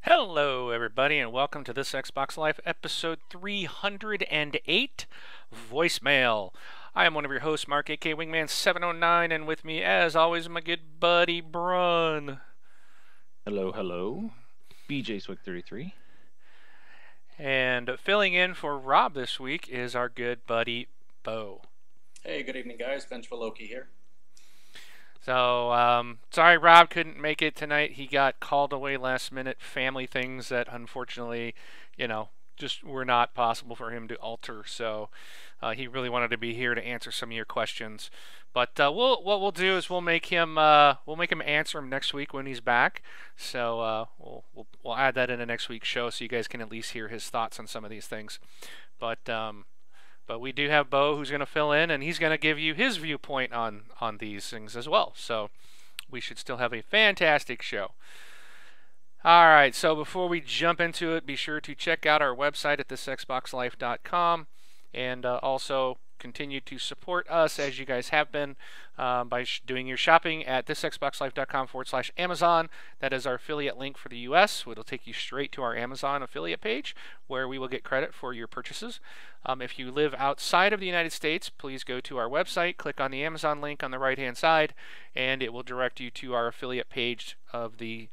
Hello, everybody, and welcome to this Xbox Live episode 308 Voicemail. I am one of your hosts, Mark, aka Wingman709, and with me, as always, my good buddy, Brun. Hello, hello. BJ Swick 33. And filling in for Rob this week is our good buddy, Bo. Hey, good evening, guys. Vengeful Loki here. So, sorry Rob couldn't make it tonight. He got called away last minute, family things that unfortunately, just were not possible for him to alter. So, he really wanted to be here to answer some of your questions. But what we'll do is we'll make him answer them next week when he's back. So we'll add that in the next week's show so you guys can at least hear his thoughts on some of these things. But we do have Bo who's going to fill in, and he's going to give you his viewpoint on these things as well. So we should still have a fantastic show. All right, so before we jump into it, be sure to check out our website at thisxboxlife.com, and also continue to support us as you guys have been by doing your shopping at thisxboxlife.com/Amazon. That is our affiliate link for the US. It'll take you straight to our Amazon affiliate page where we will get credit for your purchases. If you live outside of the United States, please go to our website, click on the Amazon link on the right hand side, and it will direct you to our affiliate page of the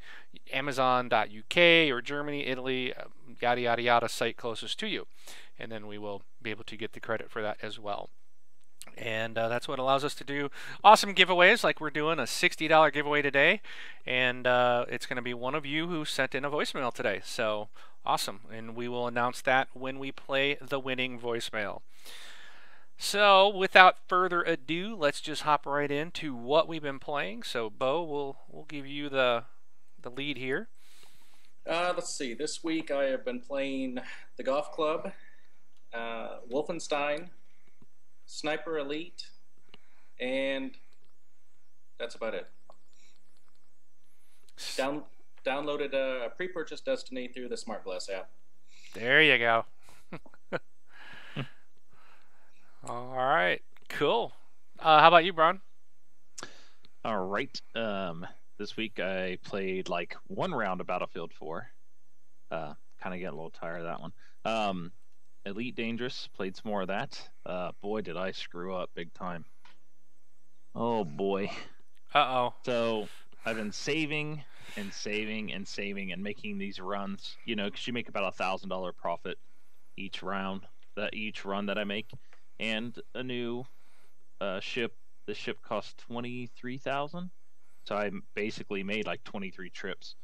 Amazon.uk or Germany, Italy, yada yada yada site closest to you. And then we will be able to get the credit for that as well. And that's what allows us to do awesome giveaways, like we're doing a $60 giveaway today. And it's going to be one of you who sent in a voicemail today. So awesome. And we will announce that when we play the winning voicemail. So without further ado, let's just hop right into what we've been playing. So Bo, we'll give you the lead here. Let's see. This week I have been playing the Golf Club, Wolfenstein, Sniper Elite, and that's about it. Downloaded a pre-purchased Destiny through the Smart Glass app. There you go. All right, cool. How about you, Bron? All right. This week I played like one round of Battlefield 4. Kind of getting a little tired of that one. Elite Dangerous, played some more of that. Boy, did I screw up big time. Oh boy. Uh-oh. So I've been saving and saving and saving and making these runs, because you make about $1,000 profit each run that I make. And a new ship. The ship cost $23,000, so I basically made like 23 trips.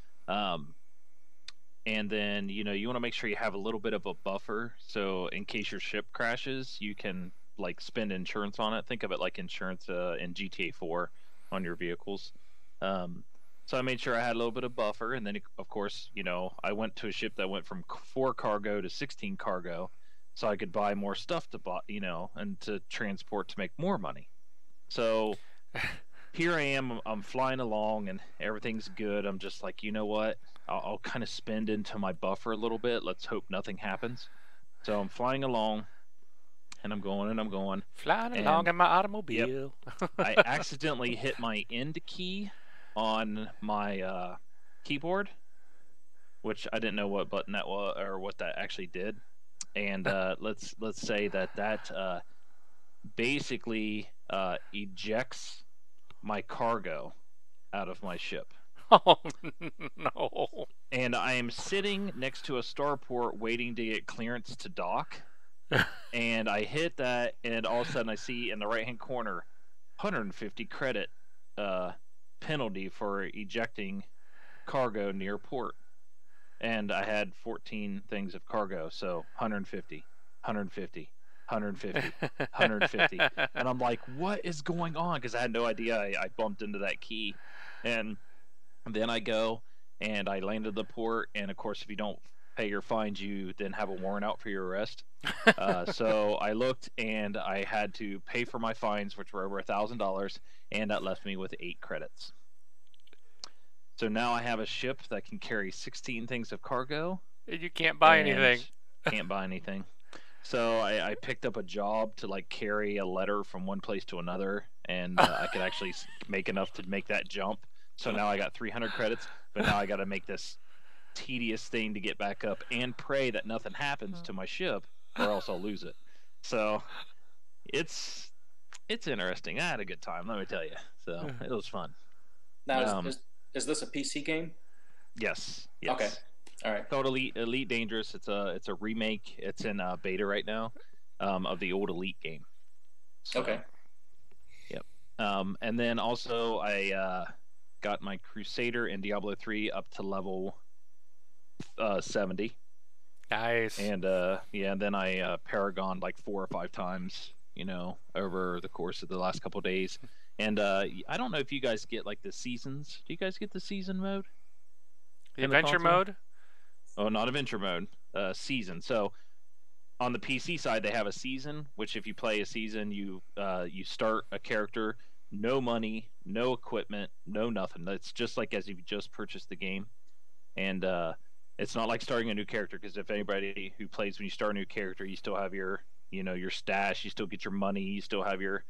And then you want to make sure you have a little bit of a buffer, so in case your ship crashes, you can like spend insurance on it. Think of it like insurance in GTA 4 on your vehicles. So I made sure I had a little bit of buffer, and then of course I went to a ship that went from 4 cargo to 16 cargo. So I could buy more stuff to buy, and to transport to make more money. So here I am, I'm flying along and everything's good. I'm just like, you know what? I'll kind of spend into my buffer a little bit. Let's hope nothing happens. So I'm flying along and I'm going and I'm going. Flying along in my automobile. Yep, I accidentally hit my end key on my keyboard, which I didn't know what button that was or what that actually did. And let's say that basically ejects my cargo out of my ship. Oh no! And I am sitting next to a starport waiting to get clearance to dock. And I hit that, and all of a sudden I see in the right-hand corner 150 credit penalty for ejecting cargo near port. And I had 14 things of cargo, so 150, 150, 150, 150. And I'm like, what is going on? Because I had no idea I bumped into that key. And then I go, and I landed the port, and of course, if you don't pay your fines, you then have a warrant out for your arrest. So I looked, and I had to pay for my fines, which were over $1,000, and that left me with 8 credits. So now I have a ship that can carry 16 things of cargo. You can't buy anything. Can't buy anything. So I picked up a job to like carry a letter from one place to another, and I could actually make enough to make that jump. So now I got 300 credits, but now I got to make this tedious thing to get back up and pray that nothing happens to my ship, or else I'll lose it. So it's interesting. I had a good time, let me tell you. So it was fun. Now, is this a PC game? Yes. Okay. All right. Called Elite Dangerous. It's a remake. It's in beta right now of the old Elite game. So, Okay. Yep. And then also I got my Crusader in Diablo 3 up to level 70. Nice. And and then I Paragon like 4 or 5 times, over the course of the last couple of days. And I don't know if you guys get like the seasons. Do you guys get the season mode? The adventure mode? Oh, not adventure mode. Season. So on the PC side, they have a season, which if you play a season, you start a character, no money, no equipment, no nothing. It's just like as if you just purchased the game. And it's not like starting a new character, because if anybody who plays when you start a new character, you still have your your stash, you still get your money, you still have your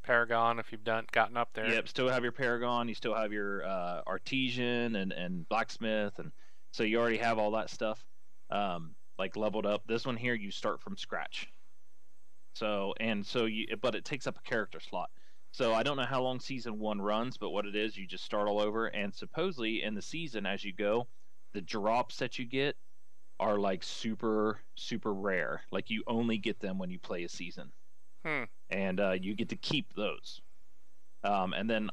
Paragon, if you've gotten up there. Yep, still have your Paragon, you still have your Artesian and Blacksmith, and so you already have all that stuff like leveled up. This one here, you start from scratch. But it takes up a character slot. So I don't know how long season 1 runs, but what it is, you just start all over, and supposedly in the season as you go, the drops that you get are like super, super rare. Like you only get them when you play a season. And you get to keep those. And then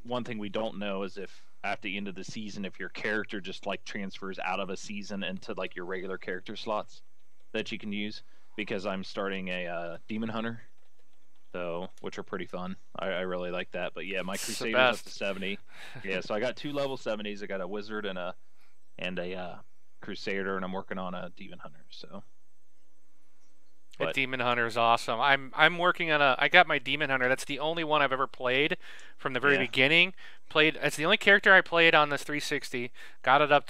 one thing we don't know is if at the end of the season, if your character just like transfers out of a season into like your regular character slots that you can use. Because I'm starting a Demon Hunter, which are pretty fun. I really like that. But yeah, my Crusader's up to 70. Yeah, so I got 2 level 70s. I got a Wizard and a Crusader, and I'm working on a Demon Hunter. So. The Demon Hunter is awesome. I'm working on I got my Demon Hunter. That's the only one I've ever played from the very beginning. It's the only character I played on this 360. Got her up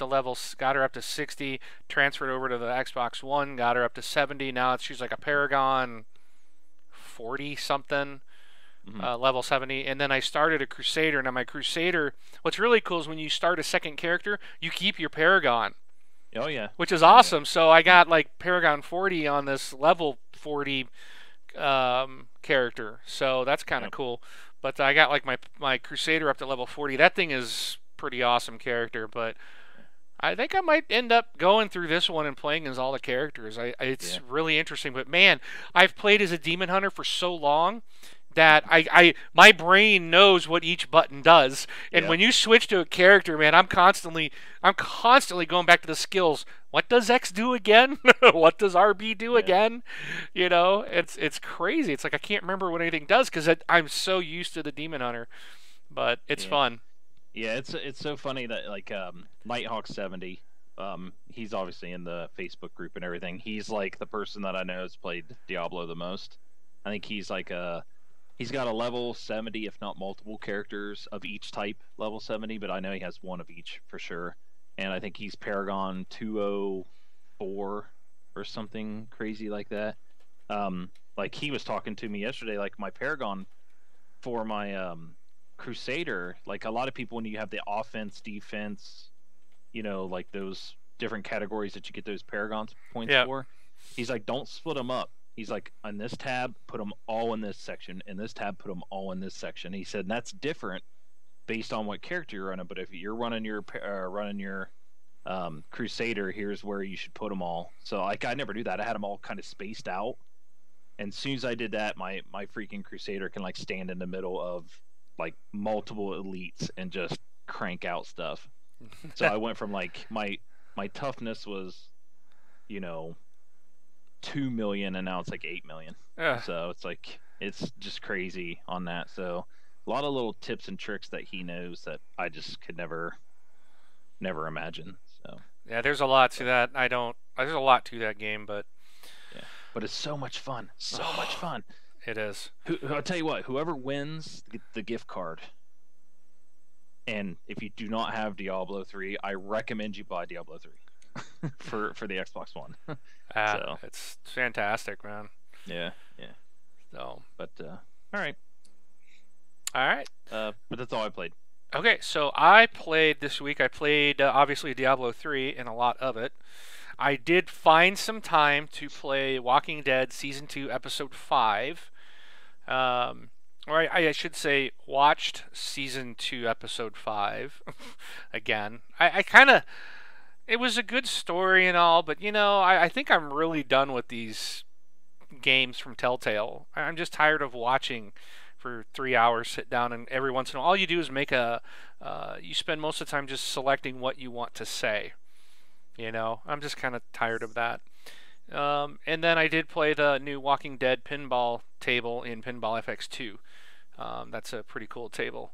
to 60. Transferred over to the Xbox One. Got her up to 70. Now she's like a Paragon 40 something. Level 70. And then I started a Crusader. Now my Crusader, what's really cool is when you start a second character, you keep your Paragon. Oh yeah, which is awesome. So I got like Paragon 40 on this level 40 character, so that's kind of cool. But I got like my Crusader up to level 40. That thing is pretty awesome character. But I think I might end up going through this one and playing as all the characters. It's really interesting. But man, I've played as a Demon Hunter for so long that my brain knows what each button does, and when you switch to a character, man, I'm constantly going back to the skills. What does X do again? What does RB do again? It's crazy. It's like I can't remember what anything does because I'm so used to the Demon Hunter, but it's fun. Yeah, it's so funny that like Nighthawk 70, he's obviously in the Facebook group and everything. He's like the person that I know has played Diablo the most. I think he's like he's got a level 70, if not multiple characters of each type level 70, but I know he has one of each for sure. And I think he's Paragon 204 or something crazy like that. Like he was talking to me yesterday, like my Paragon for my Crusader, like a lot of people when you have the offense, defense, like those different categories that you get those Paragon points for, he's like, don't split them up. He's like, on this tab, put them all in this section. In this tab, put them all in this section. He said, and that's different based on what character you're running. But if you're running your Crusader, here's where you should put them all. So like, I never do that. I had them all kind of spaced out. And as soon as I did that, my freaking Crusader can like stand in the middle of like multiple elites and just crank out stuff. So I went from like my toughness was, 2 million, and now it's like 8 million. So it's like it's just crazy on that. So a lot of little tips and tricks that he knows that I just could never imagine. So yeah, there's a lot to that. There's a lot to that game, but but it's so much fun. So much fun. It is. I'll tell you what, whoever wins the gift card, and if you do not have Diablo 3, I recommend you buy Diablo 3 for the Xbox One. So it's fantastic, man. Yeah. So, but all right. But that's all I played. Okay, so I played this week. I played obviously Diablo 3 and a lot of it. I did find some time to play Walking Dead Season 2, Episode 5. Um, or I should say, watched Season 2, Episode 5 again. I kind of. It was a good story and all, but I think I'm really done with these games from Telltale. I'm just tired of watching for 3 hours, sit down, and every once in a while, all you do is make a. You spend most of the time just selecting what you want to say. I'm just kind of tired of that. And then I did play the new Walking Dead pinball table in Pinball FX2. That's a pretty cool table.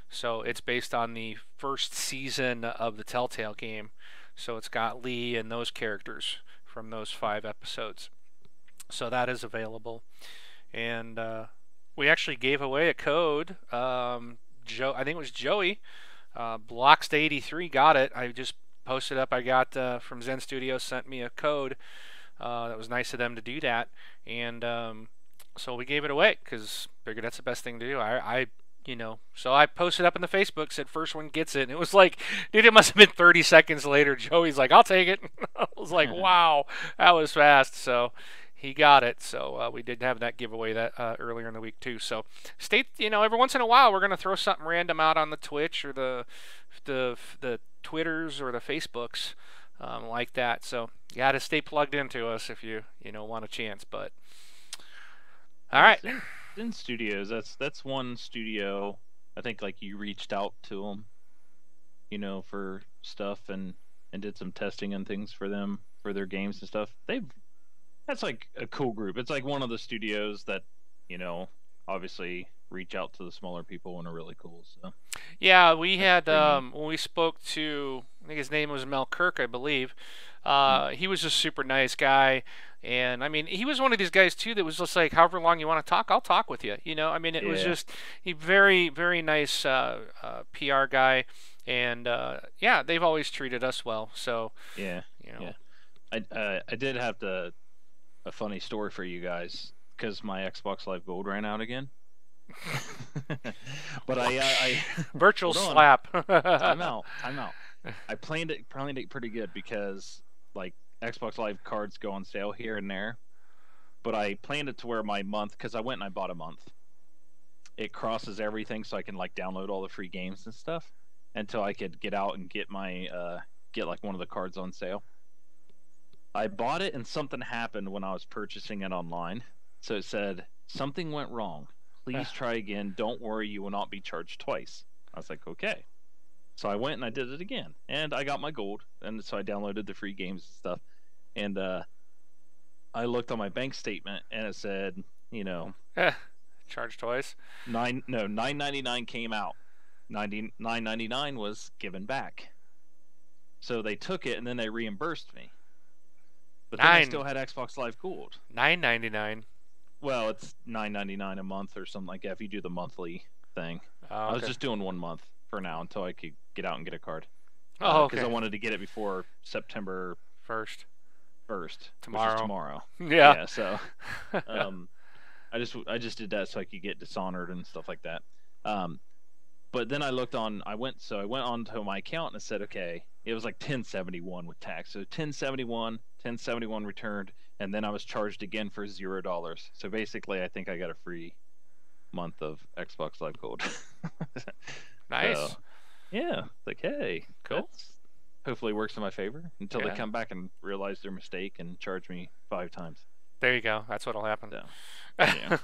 So it's based on the first season of the Telltale game. So it's got Lee and those characters from those 5 episodes. So that is available. And we actually gave away a code. I think it was Joey. Blocksta83 got it. I just posted up. I got from Zen Studios, sent me a code. That was nice of them to do that. And so we gave it away because figured that's the best thing to do. So I posted up in the Facebook, said first one gets it. And it was like, dude, it must have been 30 seconds later. Joey's like, I'll take it. I was like, wow, that was fast. So he got it. So we did have that giveaway that earlier in the week too. So every once in a while we're gonna throw something random out on the Twitch or the Twitters or the Facebooks like that. So you got to stay plugged into us if you want a chance. But all right. Zen Studios, that's one studio. I think like you reached out to them, for stuff and did some testing and things for them for their games and stuff. That's like a cool group. It's like one of the studios that, obviously reach out to the smaller people and are really cool. So yeah, we had when we spoke to, I think his name was Mel Kirk, I believe. He was a super nice guy, and I mean, he was one of these guys too that was just like, however long you want to talk, I'll talk with you. I mean, it was just he very very nice PR guy, and yeah, they've always treated us well. So yeah. I did have a funny story for you guys because my Xbox Live Gold ran out again. But I virtual slap. I'm out. I planned it pretty good because like Xbox Live cards go on sale here and there, but I planned it to where my month, because I went and I bought a month, it crosses everything so I can like download all the free games and stuff until I could get out and get my get like one of the cards on sale. I bought it and something happened when I was purchasing it online. So it said something went wrong. Please try again. Don't worry, you will not be charged twice. I was like, okay. So I went and I did it again, and I got my gold, and so I downloaded the free games and stuff. And I looked on my bank statement, and it said, charged twice. $9.99 came out. $9.99 was given back. So they took it and then they reimbursed me. But then I still had Xbox Live Gold. $9.99. Well, it's $9.99 a month or something like that if you do the monthly thing. Oh, I was just doing 1 month for now until I could get out and get a card. Oh, okay. Because I wanted to get it before September 1st. Tomorrow. Which is tomorrow. Yeah. Yeah. So, I just did that so I could get Dishonored and stuff like that. But then I went on to my account and it said, okay, it was like 1071 with tax. So 1071 returned, and then I was charged again for $0. So basically, I think I got a free month of Xbox Live Gold. Nice. So, yeah, like, hey, cool. Hopefully works in my favor until they come back and realize their mistake and charge me 5 times. There you go. That's what'll happen. So, yeah.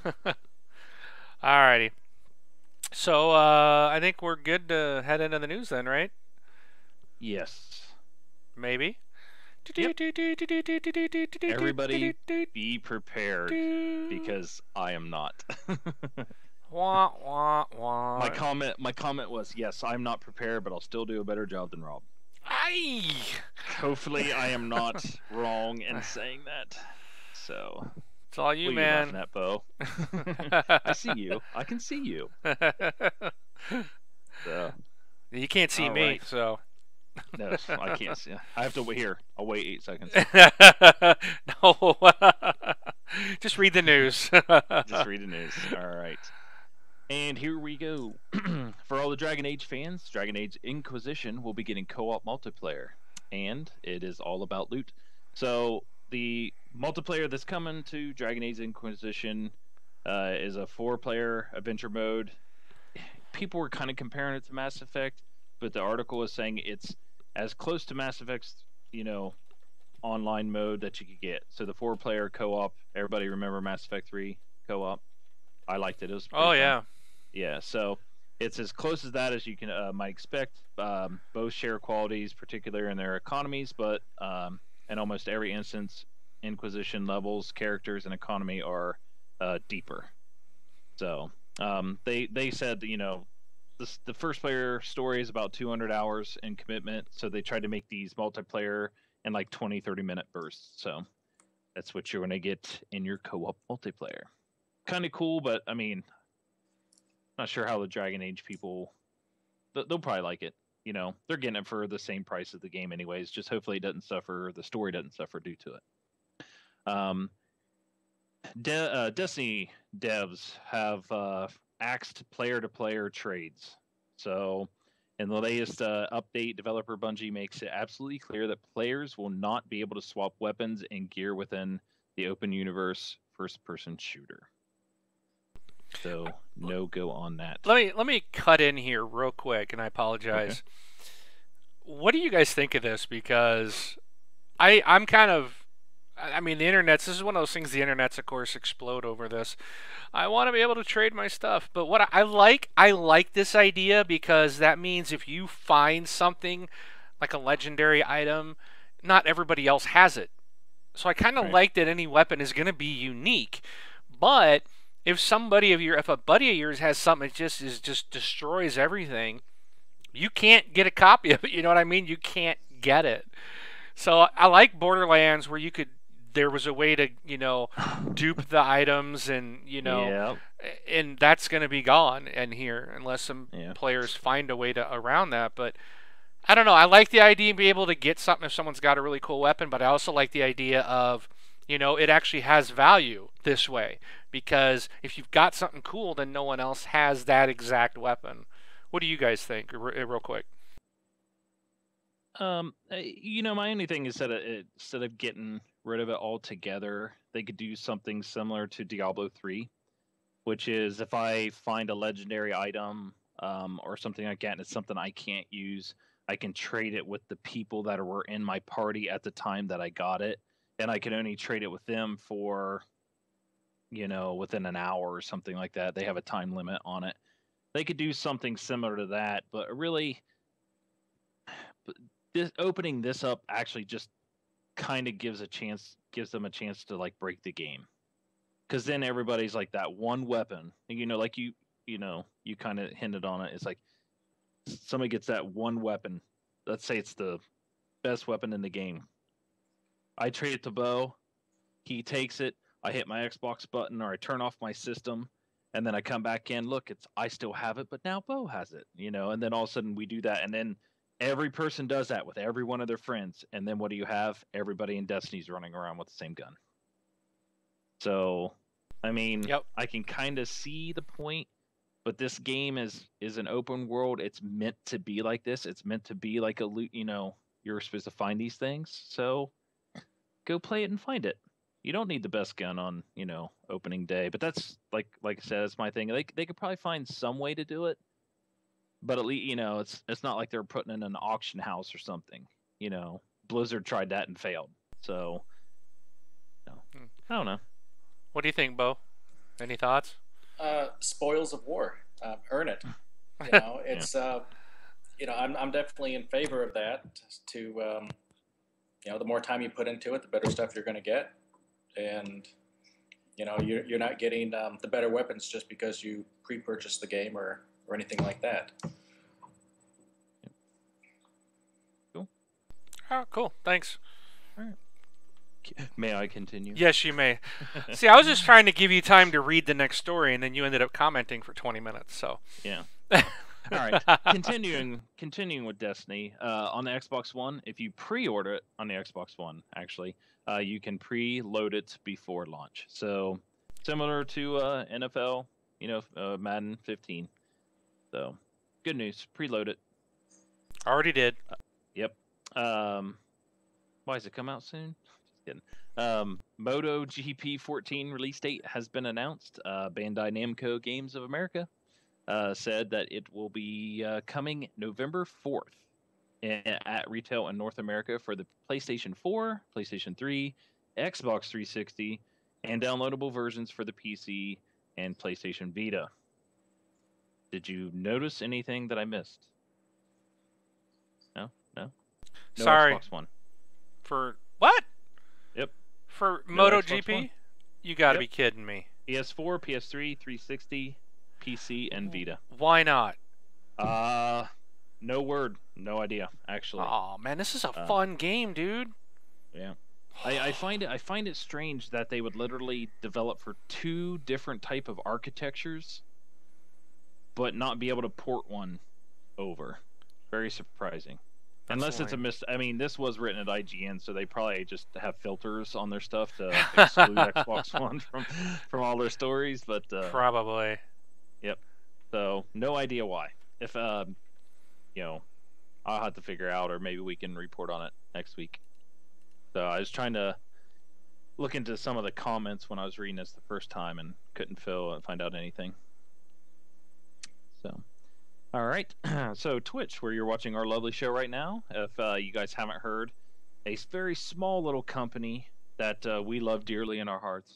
Alrighty. So I think we're good to head into the news then, right? Yes. Maybe. Yep. Everybody be prepared because I am not. Wah, wah, wah. My comment was, yes, I'm not prepared, but I'll still do a better job than Rob. Aye. Hopefully I am not wrong in saying that. So it's all you, what man. Are you laughing at, Bo? I see you. I can see you. So, you can't see me, right. so. No, I can't see. I have to wait here. I'll wait 8 seconds. No. Just read the news. Just read the news. All right. And here we go. For all the Dragon Age fans, Dragon Age Inquisition will be getting co-op multiplayer, and it is all about loot. So the multiplayer that's coming to Dragon Age Inquisition is a 4-player adventure mode. People were kind of comparing it to Mass Effect, but the article is saying it's as close to Mass Effect's, online mode that you could get. So the 4-player co-op. Everybody remember Mass Effect 3 co-op? I liked it. It was pretty Oh fun. yeah. Yeah, so it's as close as that as you can might expect. Both share qualities, particularly in their economies, but in almost every instance, Inquisition levels, characters, and economy are deeper. So they said the first player story is about 200 hours in commitment, so they tried to make these multiplayer in like 20-30 minute bursts. So that's what you're going to get in your co-op multiplayer. Kind of cool, but I mean, not sure how the Dragon Age people, they'll probably like it. They're getting it for the same price as the game anyways. Just hopefully the story doesn't suffer due to it. Destiny devs have axed player-to-player trades. So in the latest update, developer Bungie makes it absolutely clear that players will not be able to swap weapons and gear within the open universe first-person shooter. So no go on that. Let me cut in here real quick, and I apologize. Okay. What do you guys think of this? Because I'm kind of, I mean, this is one of those things. The internets, of course, explode over this. I want to be able to trade my stuff, but what I like this idea, because that means if you find something like a legendary item, not everybody else has it. So I kind of like that any weapon is going to be unique, but if a buddy of yours has something that just destroys everything, you can't get a copy of it. You know what I mean? You can't get it. So I like Borderlands where there was a way to, dupe the items and, and that's going to be gone in here unless some players find a way around that. But I don't know. I like the idea of being able to get something if someone's got a really cool weapon, but I also like the idea of, it actually has value this way, because if you've got something cool, then no one else has that exact weapon. What do you guys think, real quick? My only thing is that instead of getting rid of it altogether, they could do something similar to Diablo 3, which is if I find a legendary item or something like that, and it's something I can't use, I can trade it with the people that were in my party at the time that I got it. And I can only trade it with them for, within an hour or something like that. They have a time limit on it. They could do something similar to that, but really, opening this up actually just kind of gives them a chance to like break the game, because then everybody's like that one weapon. Like you kind of hinted on it. It's like somebody gets that one weapon. Let's say it's the best weapon in the game. I trade it to Bo. He takes it. I hit my Xbox button or I turn off my system, and then I come back in. Look, I still have it, but now Bo has it. And then all of a sudden we do that, and then every person does that with every one of their friends, and then what do you have? Everybody in Destiny's running around with the same gun. So, I mean, I can kind of see the point, but this game is an open world. It's meant to be like this. It's meant to be like a loot. You're supposed to find these things. So go play it and find it. You don't need the best gun on, opening day. But that's like I said, that's my thing. They could probably find some way to do it, but at least it's not like they're putting in an auction house or something. Blizzard tried that and failed. So, I don't know. What do you think, Bo? Any thoughts? Spoils of war. Earn it. It's I'm definitely in favor of that. The more time you put into it, the better stuff you're going to get, and you're not getting the better weapons just because you pre-purchased the game or anything like that. Cool. Oh, cool. Thanks. All right. May I continue? Yes, you may. See, I was just trying to give you time to read the next story, and then you ended up commenting for 20 minutes. So. Yeah. All right. Continuing with Destiny on the Xbox One. If you pre-order it on the Xbox One, actually, you can pre-load it before launch. So similar to NFL, Madden 15. So, good news. Preload it. Already did. Yep. Why does it come out soon? Just kidding. MotoGP 14 release date has been announced. Bandai Namco Games of America said that it will be coming November 4th at retail in North America for the PlayStation 4, PlayStation 3, Xbox 360, and downloadable versions for the PC and PlayStation Vita. Did you notice anything that I missed? No? No Sorry. Xbox One. For what? Yep. For No Xbox MotoGP? One? You gotta Yep. be kidding me. PS4, PS3, 360, PC, and Vita. Why not? No word. No idea, actually. Oh man, this is a fun game, dude. Yeah. I find it strange that they would literally develop for two different type of architectures, but not be able to port one over. Very surprising. That's Unless it's a lame. I mean, this was written at IGN, so they probably just have filters on their stuff to exclude Xbox One from all their stories. But Probably. yep. So no idea why. If I'll have to figure out, or maybe we can report on it next week. So I was trying to look into some of the comments when I was reading this the first time and couldn't find out anything. So, all right. So Twitch, where you're watching our lovely show right now. If you guys haven't heard, a very small little company that we love dearly in our hearts,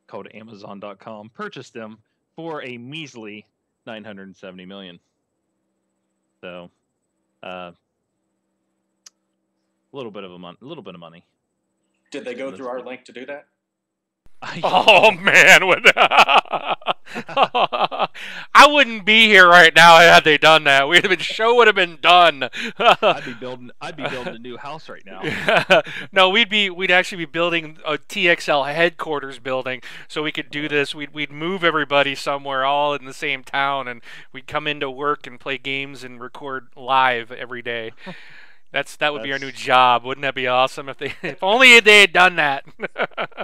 called Amazon.com, purchased them for a measly $970 million. So, a little bit of money. Did they go through our link to do that? Oh man, I wouldn't be here right now had they done that. Show would have been done. I'd be building a new house right now. No, we'd actually be building a TXL headquarters building so we could do this. We'd move everybody somewhere all in the same town, and we'd come into work and play games and record live every day. That would be our new job. Wouldn't that be awesome if only they had done that?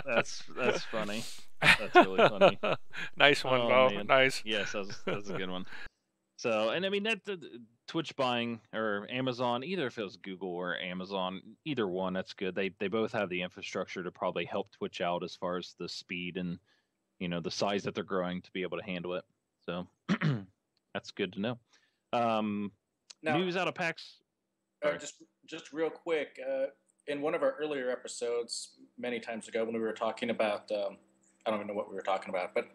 That's funny. That's really funny. Nice one, Bo. Man. Nice. Yes, that was a good one. So, and I mean that Twitch buying or Amazon, either if it was Google or Amazon, either one, that's good. They both have the infrastructure to probably help Twitch out as far as the speed and the size that they're growing to be able to handle it. So that's good to know. Now, news out of PAX. Just real quick, in one of our earlier episodes, many times ago, when we were talking about, I don't even know what we were talking about, but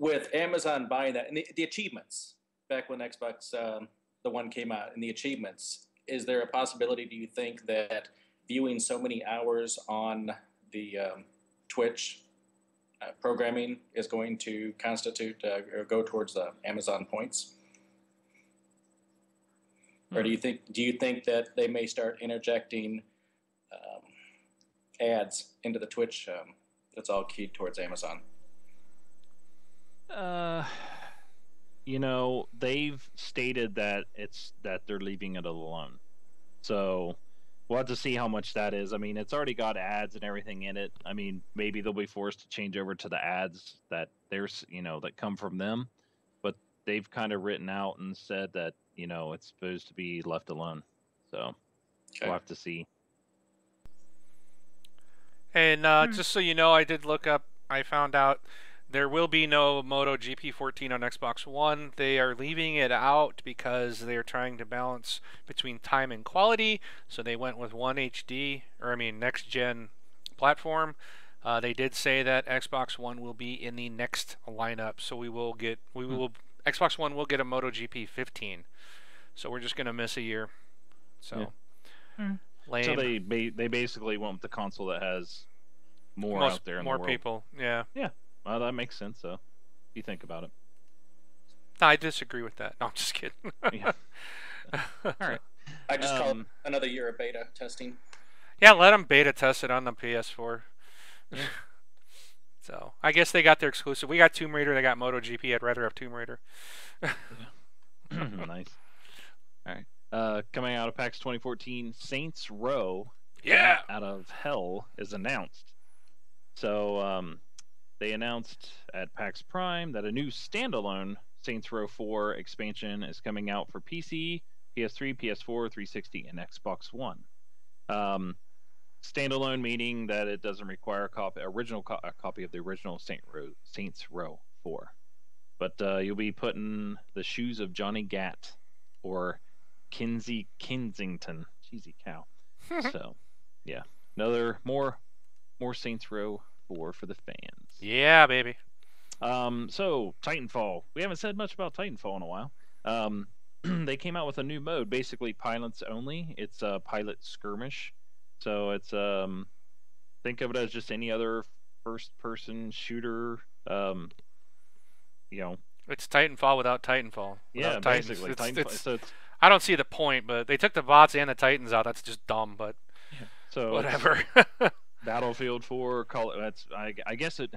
with Amazon buying that and the achievements back when Xbox the One came out, and the achievements, is there a possibility? Do you think that viewing so many hours on the Twitch programming is going to constitute or go towards the Amazon points? Or do you think that they may start interjecting ads into the Twitch that's all keyed towards Amazon? They've stated that they're leaving it alone. So we'll have to see how much that is. I mean, it's already got ads and everything in it. I mean, maybe they'll be forced to change over to the ads that that come from them. But they've kind of written out and said that it's supposed to be left alone. So we'll have to see. And just so you know, I found out there will be no MotoGP 14 on Xbox One. They are leaving it out because they are trying to balance between time and quality. So they went with next gen platform. They did say that Xbox One will be in the next lineup. So Xbox One will get a MotoGP 15. So we're just gonna miss a year. So lame. So they basically want the console that has more out there in the world. More people. Yeah. Yeah. Well, that makes sense. So, if you think about it. No, I disagree with that. No, I'm just kidding. Yeah. All right. I just call it another year of beta testing. Yeah, let them beta test it on the PS4. Yeah. So I guess they got their exclusive. We got Tomb Raider. They got MotoGP. I'd rather have Tomb Raider. Nice. All right. Coming out of PAX 2014, Saints Row, Yeah. Out of Hell is announced. So they announced at PAX Prime that a new standalone Saints Row 4 expansion is coming out for PC, PS3, PS4, 360, and Xbox One. Standalone meaning that it doesn't require a copy of the original Saints Row 4. But you'll be putting the shoes of Johnny Gat or Kinsey Kensington. Cheesy cow. So, yeah, more Saints Row 4 for the fans. Yeah, baby. So Titanfall. We haven't said much about Titanfall in a while. They came out with a new mode, basically pilots only. It's a pilot skirmish. So it's think of it as just any other first-person shooter. It's Titanfall without Titanfall. Yeah, without Titans. basically. It's, I don't see the point, but they took the bots and the Titans out. That's just dumb, but so whatever. Battlefield 4, I guess it.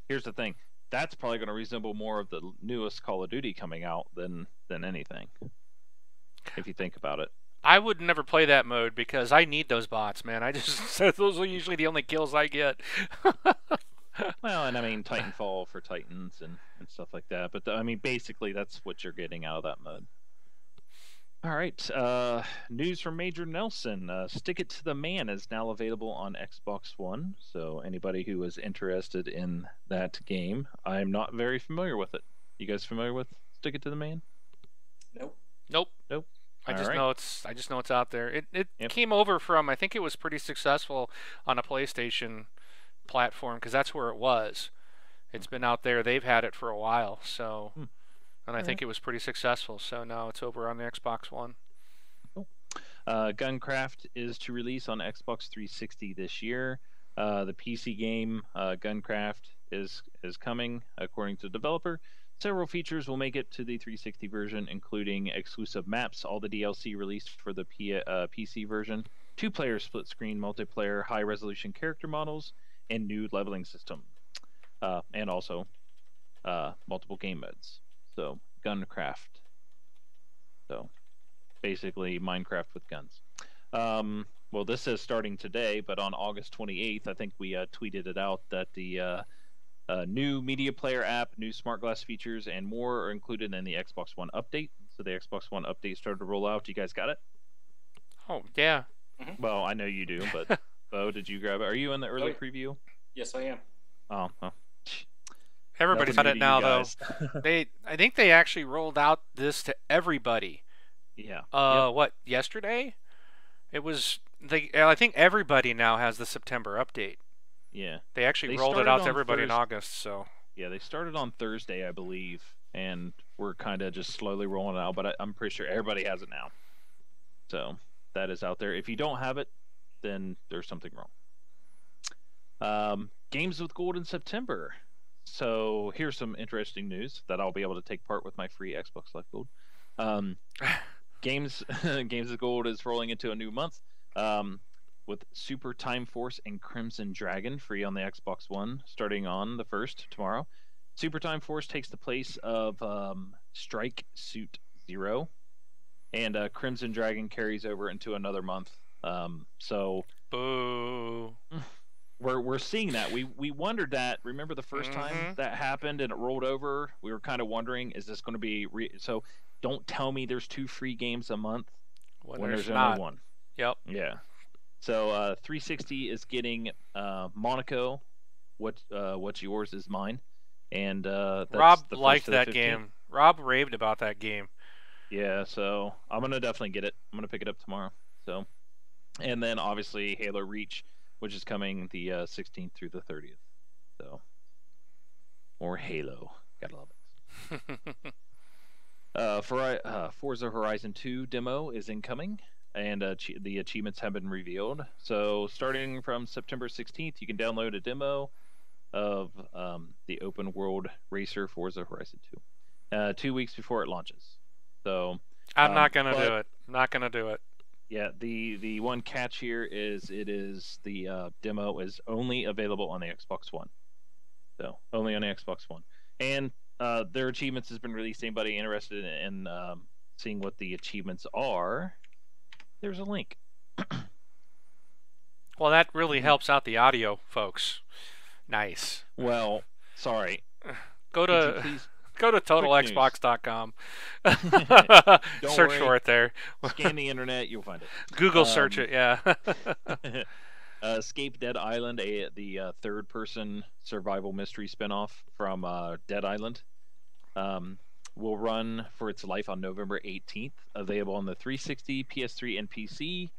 Here's the thing. That's probably going to resemble more of the newest Call of Duty coming out than anything. If you think about it. I would never play that mode because I need those bots, man. Those are usually the only kills I get. Well, and I mean Titanfall for Titans and stuff like that. But I mean, basically, that's what you're getting out of that mode. All right. News from Major Nelson. Stick It to the Man is now available on Xbox One. So anybody who is interested in that game, I'm not very familiar with it. You guys familiar with Stick It to the Man? Nope. I just know it's out there. It came over from, I think it was pretty successful on a PlayStation platform because that's where it was. It's been out there. They've had it for a while. So. And I think it was pretty successful, so now it's over on the Xbox One. Cool. Guncraft is to release on Xbox 360 this year. The PC game Guncraft is coming, according to the developer. Several features will make it to the 360 version, including exclusive maps, all the DLC released for the PC version, 2-player split-screen multiplayer high-resolution character models, and new leveling system, and also multiple game modes. So, Guncraft. So, basically Minecraft with guns. Well, this says starting today, but on August 28th, I think we tweeted it out that the new media player app, new smart glass features, and more are included in the Xbox One update. So the Xbox One update started to roll out. You guys got it? Oh, yeah. Mm-hmm. Well, I know you do, but Bo, did you grab it? Are you in the early preview? Yes, I am. Oh, well. Everybody's got it now, though. I think they actually rolled out this to everybody. Yeah. What, yesterday? It was. I think everybody now has the September update. Yeah. They actually rolled it out to everybody in August. So. Yeah, they started on Thursday, I believe, and we're kind of just slowly rolling it out. But I'm pretty sure everybody has it now. So that is out there. If you don't have it, then there's something wrong. Games with Gold in September. So here's some interesting news that I'll be able to take part with my free Xbox Live Gold. Games with Gold is rolling into a new month with Super Time Force and Crimson Dragon free on the Xbox One starting on the 1st, tomorrow. Super Time Force takes the place of Strike Suit Zero, and Crimson Dragon carries over into another month. So boo. We're seeing that. We wondered that. Remember the first time that happened and it rolled over? We were kind of wondering, is this going to be so? Don't tell me there's 2 free games a month when there's only 1. Yep. Yeah. So 360 is getting Monaco. What's yours is mine. And that's Rob the liked that 15th. game. Rob raved about that game. Yeah. So I'm gonna definitely get it. I'm gonna pick it up tomorrow. So, and then obviously Halo Reach, which is coming the 16th through the 30th. So, more Halo. Gotta love it. Forza Horizon 2 demo is incoming, and the achievements have been revealed. So, starting from September 16th, you can download a demo of the open world racer Forza Horizon 2, 2 weeks before it launches. So, I'm not gonna do it. Not gonna do it. Yeah, the one catch here is the demo is only available on the Xbox One. So only on the Xbox One, and their achievements has been released. Anybody interested in seeing what the achievements are? There's a link. Well, that really helps out the audio folks. Nice. Well, sorry. Go Could you to please go to quick news. TotalXbox.com. Don't Search worry. for it there. Scan the internet, you'll find it. Google search it. Yeah. Escape Dead Island, the third-person survival mystery spinoff from Dead Island, will run for its life on November 18th. Available on the 360, PS3, and PC.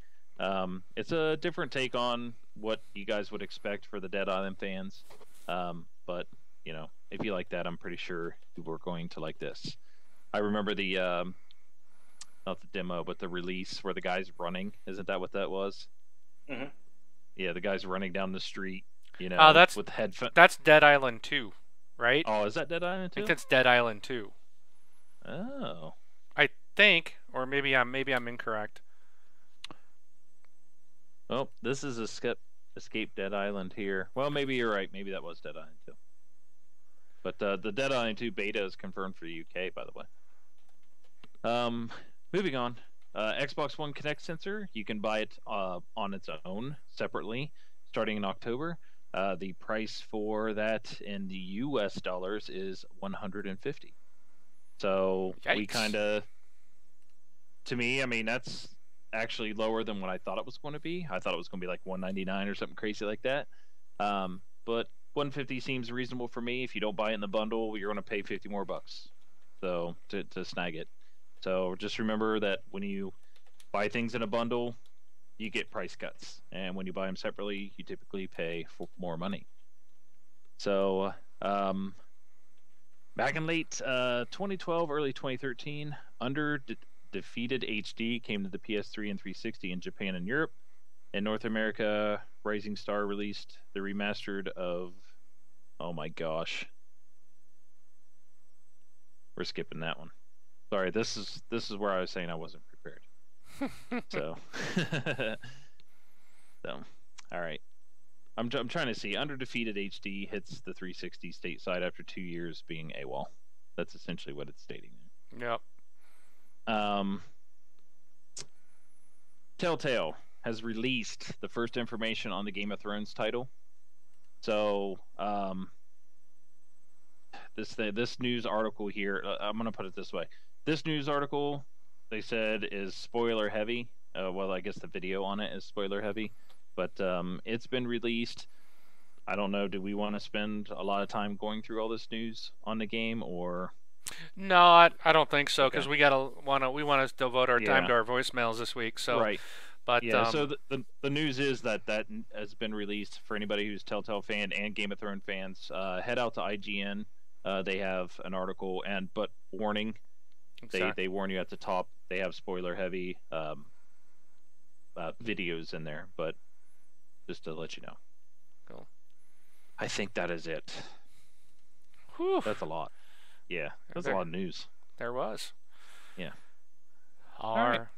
It's a different take on what you guys would expect for the Dead Island fans, but you know, if you like that, I'm pretty sure you were going to like this. I remember the not the demo, but the release where the guy's running. Isn't that what that was? Mm-hmm. Yeah, the guy's running down the street, you know, that's with headphones. That's Dead Island 2, right? Oh, is that Dead Island I too? think that's Dead Island 2. Oh. I think, or maybe I'm incorrect. Well, this is Escape Dead Island here. Well, maybe you're right. Maybe that was Dead Island 2. But the Dead Island 2 beta is confirmed for the UK, by the way. Moving on. Xbox One Kinect sensor, you can buy it on its own separately starting in October. The price for that in the US dollars is $150. So we Yikes. kind of, to me, I mean, that's actually lower than what I thought it was going to be. I thought it was going to be like $199 or something crazy like that. But $150 seems reasonable for me. If you don't buy it in the bundle, you're going to pay $50 more bucks. So to snag it. So just remember that when you buy things in a bundle, you get price cuts, and when you buy them separately, you typically pay for more money. So back in late 2012, early 2013, Under Defeated HD came to the PS3 and 360 in Japan and Europe. In North America, Rising Star released the remastered of, oh my gosh, we're skipping that one. Sorry, this is where I was saying I wasn't prepared. So, all right. I'm trying to see. Under Defeated HD hits the 360 stateside after 2 years being AWOL. That's essentially what it's stating. Yep. Telltale has released the first information on the Game of Thrones title. So, this news article here, I'm going to put it this way. This news article, they said, is spoiler heavy. Well, I guess the video on it is spoiler heavy. But it's been released. I don't know, do we want to spend a lot of time going through all this news on the game, or... No, I don't think so, because Okay. we want to devote our time Yeah. to our voicemails this week. So, Right. but Yeah, so the news is that has been released for anybody who's Telltale fan and Game of Thrones fans. Head out to IGN. They have an article, but warning, exactly. they warn you at the top. They have spoiler heavy videos in there, but just to let you know. Cool. I think that is it. Whew, That's a lot. Yeah, that's a lot of news. there was. Yeah. All right. right.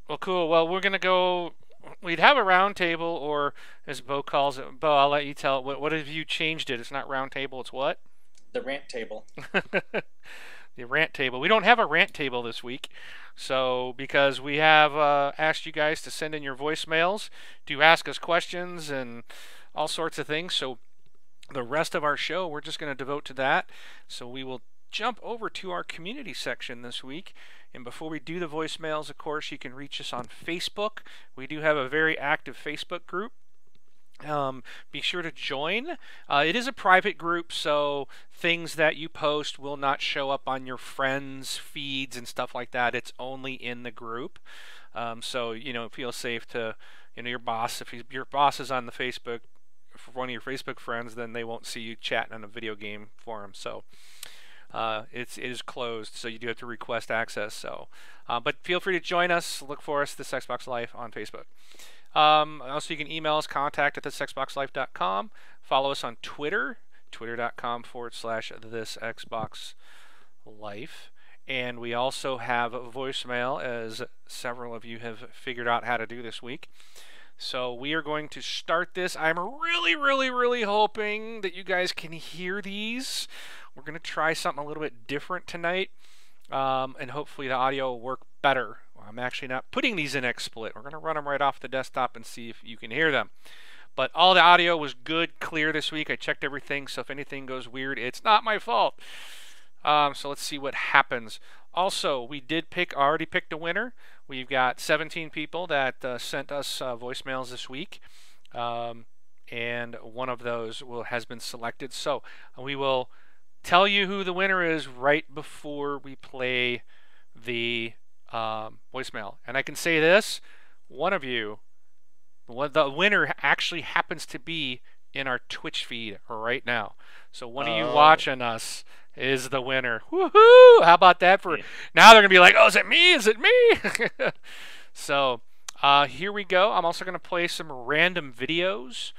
Well, cool. Well, we're gonna go. We'd have a round table, or as Bo calls it. Bo, I'll let you tell it. What have you changed it? It's not round table. It's what? The rant table. The rant table. We don't have a rant table this week, so because we have asked you guys to send in your voicemails to ask us questions and all sorts of things. So the rest of our show we're just going to devote to that. So we will jump over to our community section this week. And before we do the voicemails, of course, you can reach us on Facebook. We do have a very active Facebook group. Be sure to join. It is a private group, so things that you post will not show up on your friends' feeds and stuff like that. It's only in the group. So, feel safe to, your boss, if your boss is on the Facebook, for one of your Facebook friends, then they won't see you chatting on a video game forum. So it is closed, so you do have to request access. So, but feel free to join us. Look for us, This Xbox Life, on Facebook. Also, you can email us, contact@thisxboxlife.com. Follow us on Twitter, twitter.com/thisxboxlife. And we also have a voicemail, as several of you have figured out how to do this week. So we are going to start this. I'm really, really, really hoping that you guys can hear these. We're going to try something a little bit different tonight, and hopefully the audio will work better. I'm actually not putting these in XSplit. We're going to run them right off the desktop and see if you can hear them. But all the audio was good, clear this week. I checked everything, so if anything goes weird, it's not my fault. So let's see what happens. Also, we already picked a winner. We've got 17 people that sent us voicemails this week, and one of those has been selected. So we will tell you who the winner is right before we play the voicemail. And I can say this: one of you, the winner actually happens to be in our Twitch feed right now. So one of you watching us is the winner. Woohoo! How about that? Now they're gonna be like, "Oh, is it me? Is it me?" So here we go. I'm also gonna play some random videos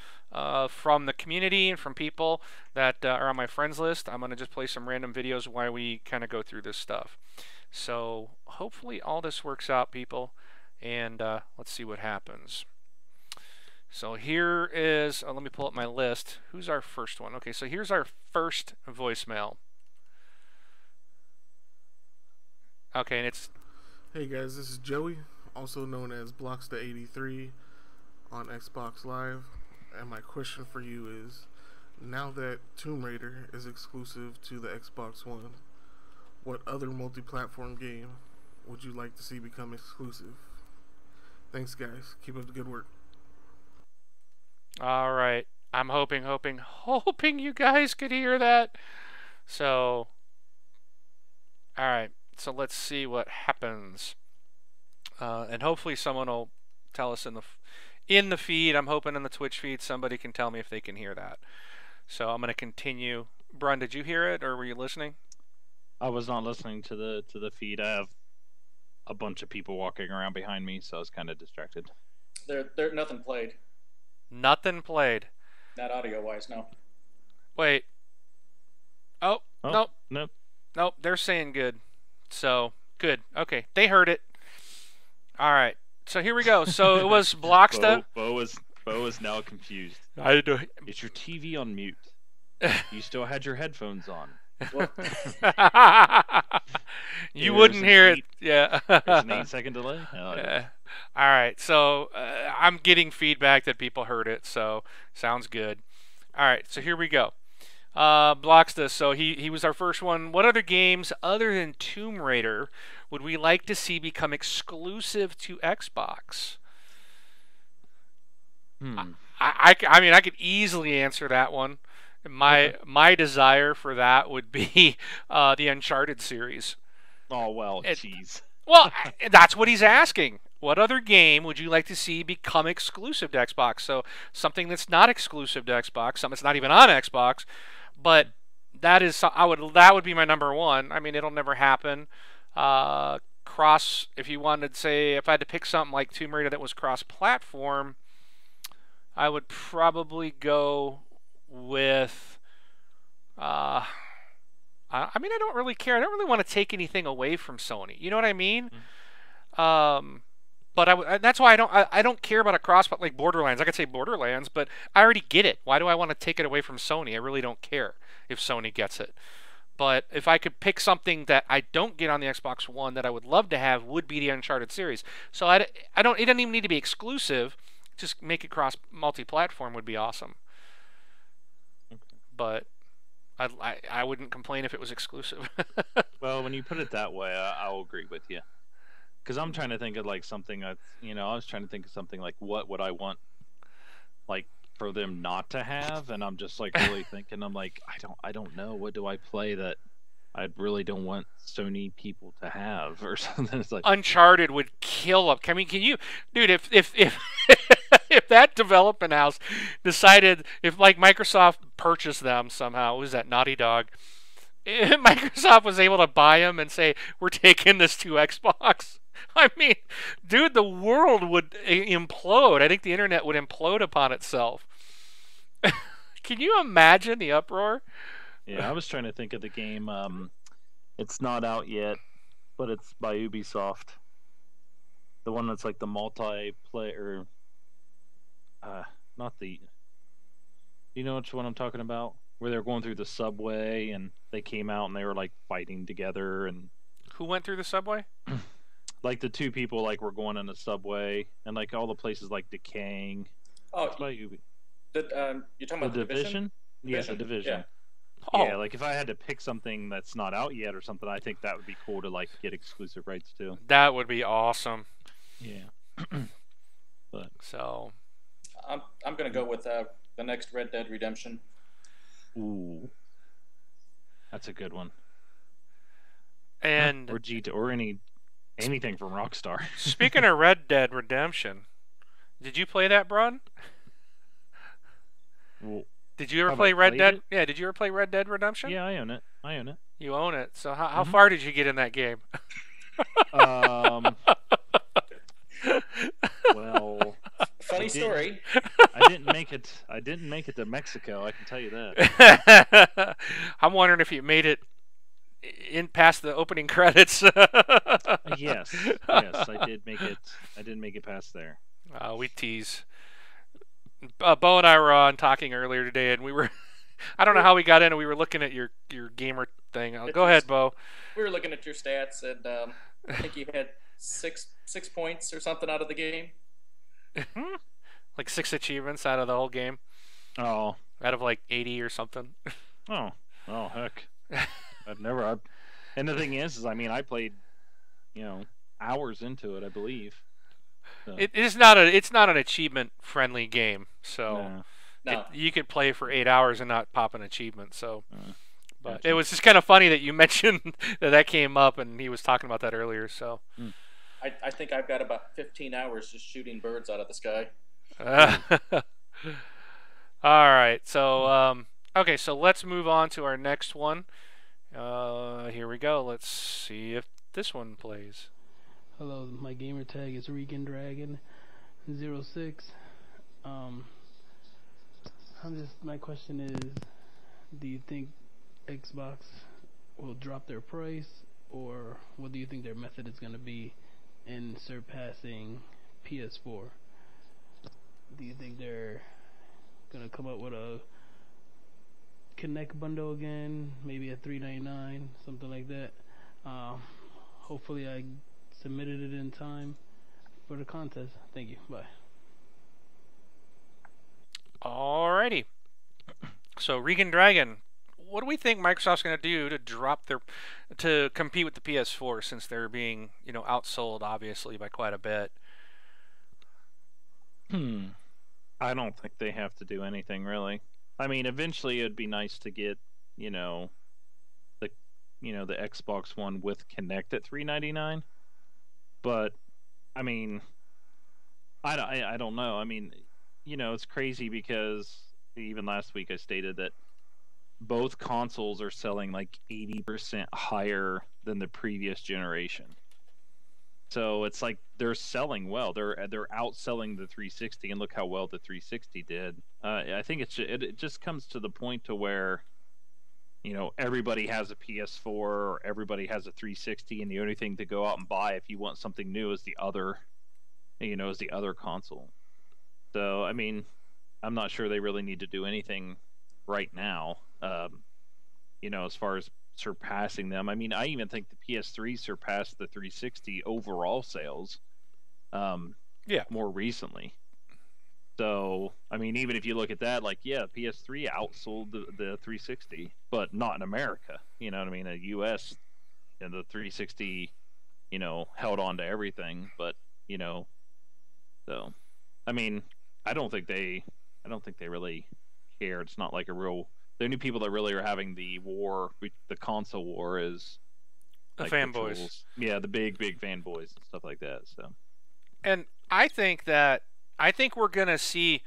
from the community and from people that are on my friends list. I'm gonna just play some random videos while we kind of go through this stuff. So hopefully all this works out, people, and let's see what happens. So here is, let me pull up my list. Who's our first one? Okay, so here's our first voicemail. Okay, and it's... Hey guys, this is Joey, also known as Blocksta83 on Xbox Live. And my question for you is, now that Tomb Raider is exclusive to the Xbox One, what other multi-platform game would you like to see become exclusive? Thanks guys, keep up the good work. All right. I'm hoping you guys could hear that. So, all right. So let's see what happens. And hopefully someone will tell us in the feed. I'm hoping in the Twitch feed somebody can tell me if they can hear that. So I'm going to continue. Brun, did you hear it, or were you listening? I was not listening to the feed. I have a bunch of people walking around behind me, so I was kind of distracted. There nothing played. Nothing played. Not audio-wise, no. Wait. Oh, nope. Nope. Nope, they're saying good. So, good. Okay, they heard it. All right. So here we go. So it was Blocksta. Bo is now confused. I do. Is your TV on mute? You still had your headphones on. You wouldn't hear it. Yeah. There's an 8-second delay. All right. So I'm getting feedback that people heard it. So sounds good. All right. So here we go. Blocksta. So he was our first one. What other games other than Tomb Raider would we like to see become exclusive to Xbox? I mean, I could easily answer that one. My desire for that would be the Uncharted series. Oh, well, jeez. Well, that's what he's asking. What other game would you like to see become exclusive to Xbox? So something that's not exclusive to Xbox, something that's not even on Xbox, but that would be my number one. I mean, it'll never happen. If you wanted to say, if I had to pick something like Tomb Raider that was cross-platform, I would probably go with I mean, I don't really care. I don't really want to take anything away from Sony. You know what I mean? But that's why I don't care about a cross-platform like Borderlands. I could say Borderlands, but I already get it. Why do I want to take it away from Sony? I really don't care if Sony gets it. But if I could pick something that I don't get on the Xbox One that I would love to have, would be the Uncharted series. So it doesn't even need to be exclusive. Just make it cross multi-platform would be awesome. But I wouldn't complain if it was exclusive. Well, when you put it that way, I'll agree with you. Because I'm trying to think of like something that's, I was trying to think of something like what would I want, like for them not to have, and I'm just like really thinking, I'm like, I don't know, what do I play that I really don't want Sony people to have or something. It's like Uncharted would kill up. I mean, can you, dude? If if that development house decided, if like Microsoft purchased them somehow, who's that, Naughty Dog? If Microsoft was able to buy them and say, we're taking this to Xbox. I mean, dude, the world would implode. I think the internet would implode upon itself. Can you imagine the uproar? Yeah, I was trying to think of the game. It's not out yet, but it's by Ubisoft. The one that's like the multiplayer. Not the. You know which one I'm talking about? Where they're going through the subway and they came out and they were like fighting together and. Who went through the subway? Like the two people like were going in the subway and like all the places like decaying. Oh, it's by Ubi. You're talking The about the Division? Yeah, the Division. Yeah. Oh, Yeah, like if I had to pick something that's not out yet or something, I think that would be cool to like get exclusive rights to. that would be awesome. Yeah. But So, I'm gonna go with the next Red Dead Redemption. ooh, that's a good one. and Or or anything from Rockstar. speaking of Red Dead Redemption, did you play that, Brun? Well, Did you ever have play I Red played Dead? it? Yeah, did you ever play Red Dead Redemption? Yeah, I own it. I own it. You own it. So how Mhm. far did you get in that game? Um, well, Funny I did. story. I didn't make it. I didn't make it to Mexico. I can tell you that. I'm wondering if you made it in past the opening credits. Yes, yes, I did make it. I did make it past there. We tease. Bo and I were on talking earlier today, and we were. I don't know how we got in, and we were looking at your gamer thing. Go ahead, Bo. We were looking at your stats, and I think you had six points or something out of the game. Like 6 achievements out of the whole game, Oh, out of like 80 or something. oh, oh, heck! I've never. And the thing is, I mean, I played, hours into it, I believe. So, It's not an achievement friendly game, so No, you could play for 8 hours and not pop an achievement. So, but gotcha. it was just kind of funny that you mentioned that came up, and he was talking about that earlier. So, I think I've got about 15 hours just shooting birds out of the sky. all right. So, okay. So let's move on to our next one. Here we go. Let's see if this one plays. Hello, my gamer tag is Regan Dragon 06. My question is, do you think Xbox will drop their price, or what do you think their method is going to be in surpassing PS4? Do you think they're going to come up with a Connect bundle again, maybe a $3.99, something like that? Hopefully I submitted it in time for the contest. Thank you. Bye. Alrighty. So Regan Dragon, what do we think Microsoft's going to do to compete with the PS4 since they're being outsold obviously by quite a bit? I don't think they have to do anything really. I mean, eventually it'd be nice to get the Xbox One with Kinect at $3.99. But I mean, I don't know. I mean, it's crazy because even last week I stated that both consoles are selling like 80% higher than the previous generation. So it's like they're selling well. They're outselling the 360, and look how well the 360 did. I think it just comes to the point to where everybody has a PS4 or everybody has a 360, and the only thing to go out and buy if you want something new is the other console. So I mean, I'm not sure they really need to do anything right now. As far as surpassing them. I mean, I even think the PS3 surpassed the 360 overall sales. More recently. So, I mean, even if you look at that, like, yeah, PS3 outsold the 360, but not in America. You know what I mean? In the US, and the 360, held on to everything. But, so, I mean, I don't think they really care. It's not like a real. The only people that really are having the console war is The like fanboys. trolls. Yeah, the big fanboys and stuff like that. So, And I think we're going to see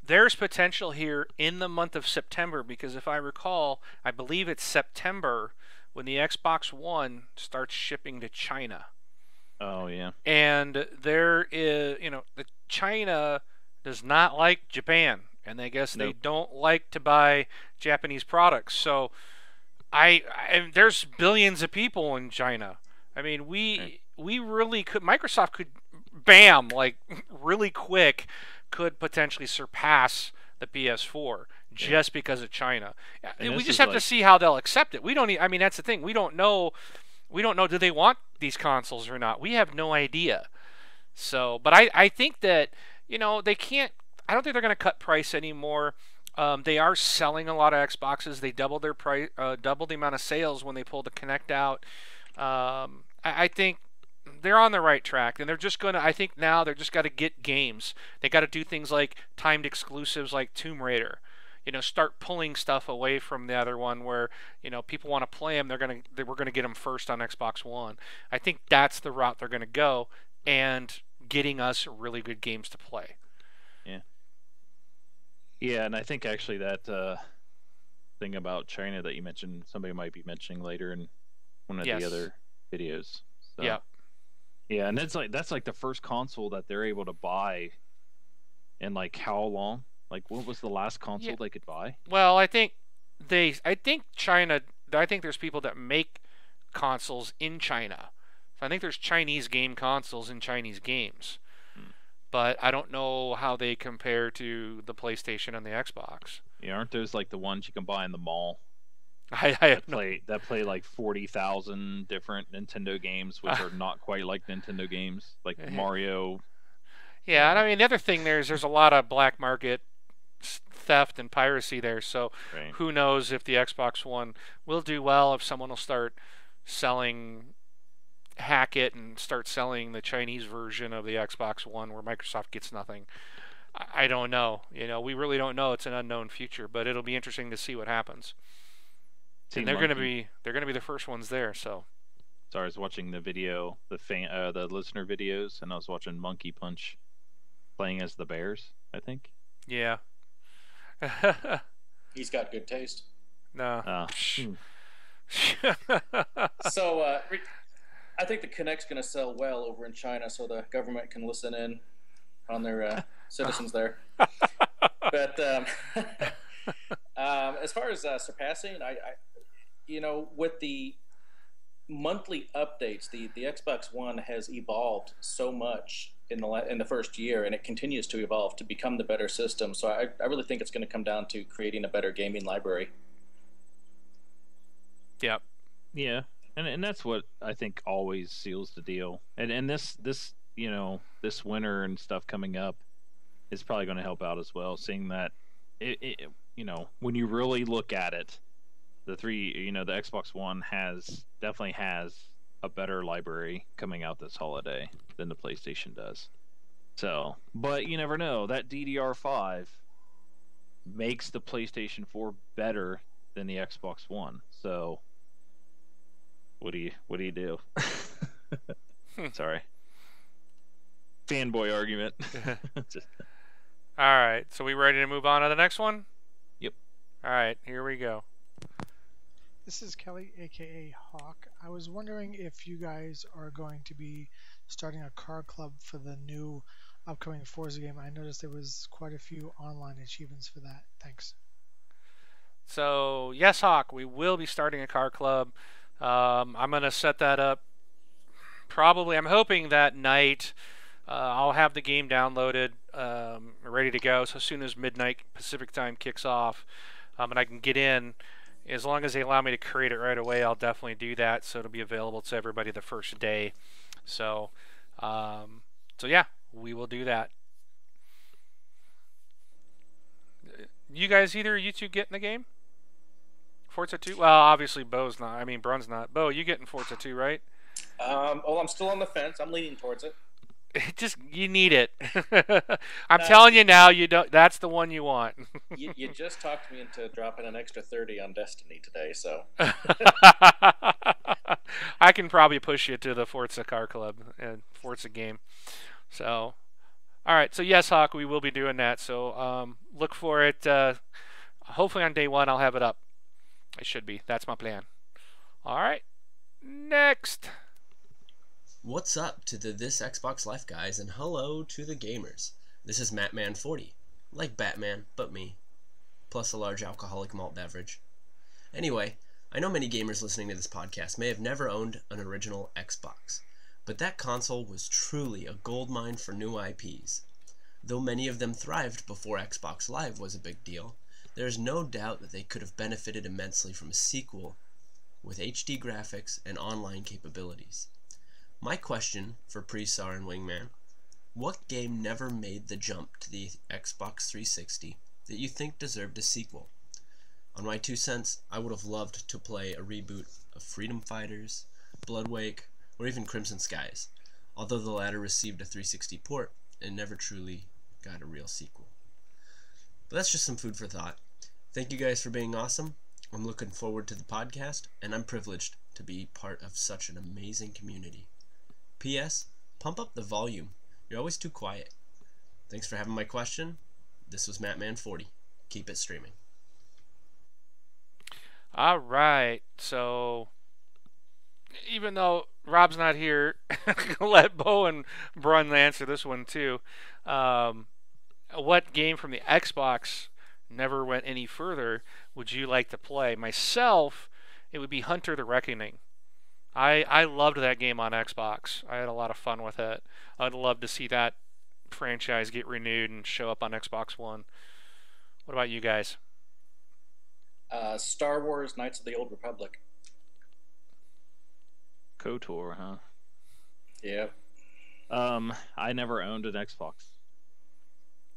there's potential here in the month of September, because if I recall, I believe it's September when the Xbox One starts shipping to China. oh yeah, And there is, China does not like Japan, and I guess they Nope. don't like to buy Japanese products. So and there's billions of people in China. I mean, we really could. Microsoft could, bam, like really quick, could potentially surpass the PS4 just because of China. And We this just is have to like- see how they'll accept it. We don't. I mean, that's the thing. We don't know. Do they want these consoles or not? We have no idea. So, but I think that they can't. I don't think they're going to cut price anymore. They are selling a lot of Xboxes. They doubled their price, doubled the amount of sales when they pulled the Kinect out. I think they're on the right track, and they're just gonna. I think now they're just got to get games. They got to do things like timed exclusives, like Tomb Raider. Start pulling stuff away from the other one where people want to play them. We're gonna get them first on Xbox One. I think that's the route they're gonna go, and getting us really good games to play. Yeah. Yeah, and I think actually that thing about China that you mentioned, somebody might be mentioning later in one of the other videos. So, yeah. Yeah, and that's like the first console that they're able to buy in like how long? Like what was the last console they could buy? Well, I think China. I think there's people that make consoles in China. So I think there's Chinese game consoles in Chinese games. But I don't know how they compare to the PlayStation and the Xbox. Yeah, aren't those like the ones you can buy in the mall? I that play like 40,000 different Nintendo games, which are not quite like Nintendo games, like Mario. Yeah, and I mean the other thing there's a lot of black market theft and piracy there. So who knows if the Xbox One will do well, if someone will start hack it and start selling the Chinese version of the Xbox One where Microsoft gets nothing. I don't know. We really don't know. It's an unknown future, but it'll be interesting to see what happens. And they're going to be the first ones there. So, I was watching the video, the listener videos, and I was watching Monkey Punch playing as the Bears. I think. Yeah. He's got good taste. No. So, I think the Kinect's going to sell well over in China, so the government can listen in on their citizens there. But as far as surpassing, I with the monthly updates, the Xbox One has evolved so much in the first year, and it continues to evolve to become the better system. So I really think it's going to come down to creating a better gaming library. Yep. Yeah. And that's what I think always seals the deal. And this this winter and stuff coming up is probably going to help out as well. Seeing that when you really look at it, the Xbox One definitely has a better library coming out this holiday than the PlayStation does. So, but you never know. That DDR5 makes the PlayStation 4 better than the Xbox One. So. What do you do? Sorry. Fanboy argument. All right. So we ready to move on to the next one? Yep. All right. Here we go. This is Kelly, aka Hawk. I was wondering if you guys are going to be starting a car club for the new upcoming Forza game. I noticed there was quite a few online achievements for that. Thanks. So yes, Hawk, we will be starting a car club. I'm going to set that up probably. I'm hoping that night I'll have the game downloaded, ready to go. So as soon as midnight Pacific time kicks off and I can get in, as long as they allow me to create it right away, I'll definitely do that. So it'll be available to everybody the first day. So, yeah, we will do that. You guys, you two get in the game? Forza 2? Well, obviously Bo's not. I mean, Brun's not. Bo, you getting Forza 2, right? I'm still on the fence. I'm leaning towards it. You need it. I'm telling you now, you don't. That's the one you want. you just talked me into dropping an extra 30 on Destiny today, so. I can probably push you to the Forza Car Club and Forza game. So, all right. So yes, Hawk, we will be doing that. So look for it. Hopefully on day one I'll have it up. It should be. That's my plan. All right. Next. What's up to the This Xbox Life guys, and hello to the gamers. This is Mattman40, like Batman, but me, plus a large alcoholic malt beverage. Anyway, I know many gamers listening to this podcast may have never owned an original Xbox, but that console was truly a goldmine for new IPs. Though many of them thrived before Xbox Live was a big deal, there is no doubt that they could have benefited immensely from a sequel with HD graphics and online capabilities. My question for Presar and Wingman, What game never made the jump to the Xbox 360 that you think deserved a sequel? On my 2 cents, I would have loved to play a reboot of Freedom Fighters, Bloodwake, or even Crimson Skies, although the latter received a 360 port and never truly got a real sequel. But that's just some food for thought. Thank you guys for being awesome. I'm looking forward to the podcast, and I'm privileged to be part of such an amazing community. P.S. Pump up the volume. You're always too quiet. Thanks for having my question. This was MattMan40. Keep it streaming. All right. So, even though Rob's not here, let Bo and Brun answer this one too. What game from the Xbox never went any further would you like to play? Myself, it would be Hunter the Reckoning. I loved that game on Xbox. I had a lot of fun with it. I'd love to see that franchise get renewed and show up on Xbox One. What about you guys? Star Wars Knights of the Old Republic. KOTOR, huh? Yeah. I never owned an Xbox,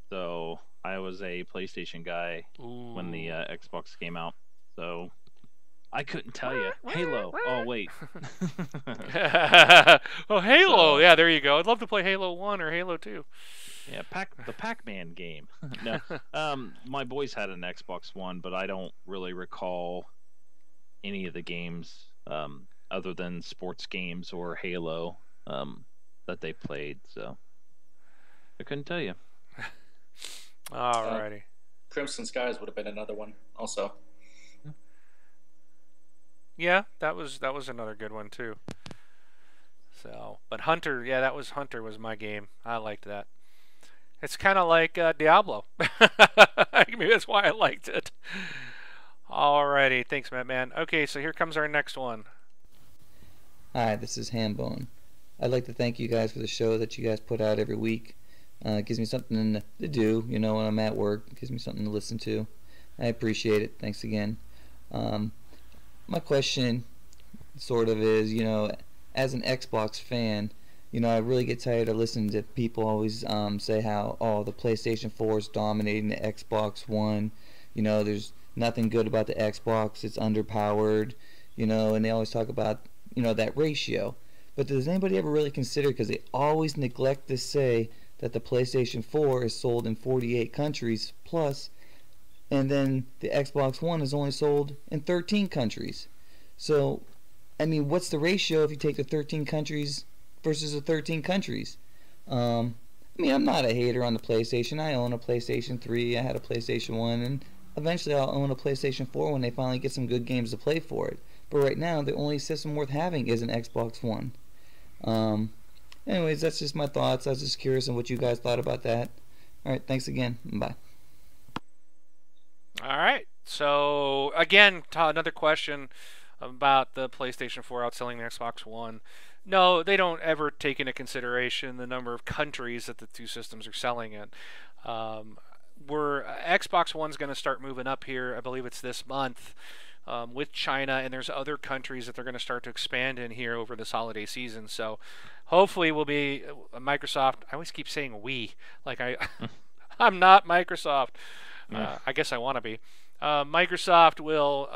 so I was a PlayStation guy when the Xbox came out. So I couldn't tell you. Halo. Oh wait. Oh, Halo. So, yeah, there you go. I'd love to play Halo 1 or Halo 2. Yeah, the Pac-Man game. No, my boys had an Xbox One, but I don't really recall any of the games other than sports games or Halo that they played. So I couldn't tell you. Alrighty. Crimson Skies would have been another one, also. Yeah, that was another good one too. So, but Hunter, yeah, Hunter was my game. I liked that. It's kind of like Diablo. Maybe that's why I liked it. Alrighty, thanks, Man. Okay, so here comes our next one. Hi, this is Hambone. I'd like to thank you guys for the show that you guys put out every week. It gives me something to do, when I'm at work. It gives me something to listen to. I appreciate it. Thanks again. My question sort of is, as an Xbox fan, I really get tired of listening to people always say how, the PlayStation 4 is dominating the Xbox One. There's nothing good about the Xbox. It's underpowered, and they always talk about, that ratio. But does anybody ever really consider, because they always neglect to say that the PlayStation 4 is sold in 48 countries plus, and then the Xbox One is only sold in 13 countries. So, what's the ratio if you take the 13 countries versus the 13 countries? I'm not a hater on the PlayStation. I own a PlayStation 3. I had a PlayStation 1, and eventually I'll own a PlayStation 4 when they finally get some good games to play for it. But right now, the only system worth having is an Xbox One. Anyways, that's just my thoughts. I was just curious on what you guys thought about that. Alright, thanks again. Bye. Alright, so again, another question about the PlayStation 4 outselling the Xbox One. No, they don't ever take into consideration the number of countries that the two systems are selling in. Xbox One's going to start moving up here, I believe it's this month, with China, and there's other countries that they're going to start to expand in here over this holiday season. So hopefully we'll be Microsoft. I always keep saying we, like I'm not Microsoft. I guess I want to be. Microsoft will.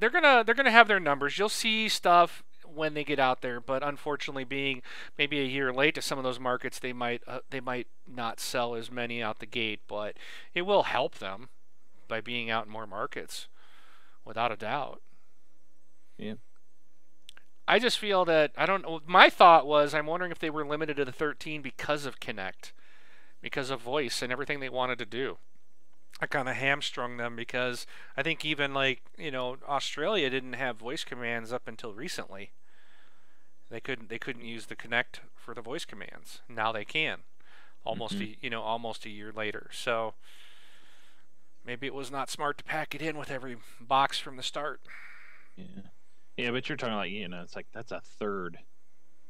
They're gonna have their numbers. You'll see stuff when they get out there, but unfortunately, being maybe a year late to some of those markets, they might not sell as many out the gate. But it will help them by being out in more markets, without a doubt. Yeah. I just feel that, I don't know, my thought was, I'm wondering if they were limited to the 13 because of Kinect, because of voice and everything they wanted to do. I kind of hamstrung them because I think even Australia didn't have voice commands up until recently. They couldn't use the Kinect for the voice commands. Now they can, almost a year later. So maybe it was not smart to pack it in with every box from the start. Yeah, but you're talking like, it's like that's a third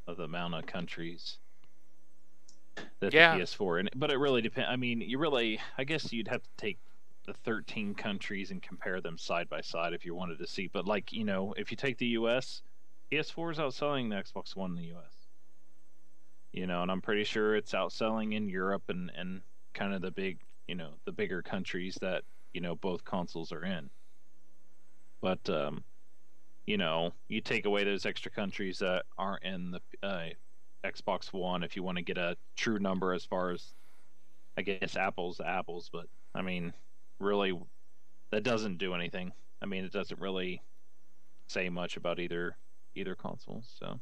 of the amount of countries that the PS4. But it really depends. I guess you'd have to take the 13 countries and compare them side by side if you wanted to see. But if you take the U.S., PS4 is outselling the Xbox One in the U.S. You know, and I'm pretty sure it's outselling in Europe and kind of the big, you know, the bigger countries that, you know, both consoles are in. But you know, you take away those extra countries that aren't in the Xbox One if you want to get a true number as far as, I guess, apples to apples. But I mean, really, that doesn't do anything. I mean, it doesn't really say much about either console. So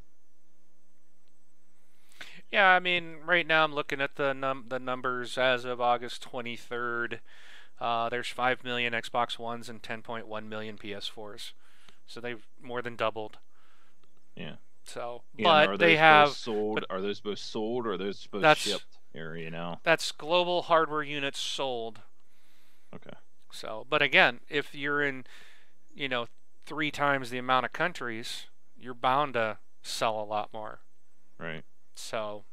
Yeah, I mean, right now I'm looking at the numbers as of August 23rd. There's 5 million Xbox Ones and 10.1 million PS4s. So they've more than doubled. yeah. So, Yeah, but they have sold. but Are those both sold, or are those both that's shipped? Or, you know. that's global hardware units sold. Okay. So, but again, if you're in, 3 times the amount of countries, you're bound to sell a lot more. Right. So,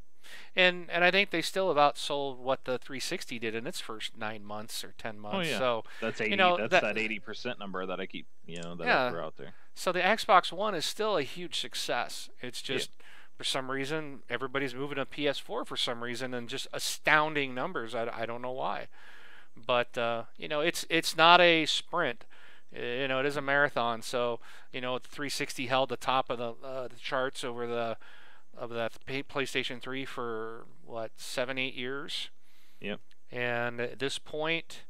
and I think they still have outsold what the 360 did in its first 9 months or 10 months. Oh yeah. So That's 80. That's that 80% number that I keep, that I throw out there. So the Xbox One is still a huge success. It's just for some reason everybody's moving to PS4 for some reason, and just astounding numbers. I don't know why, but it's not a sprint. It is a marathon. So the 360 held the top of the charts over the PlayStation 3 for what, 7-8 years. Yep. And at this point,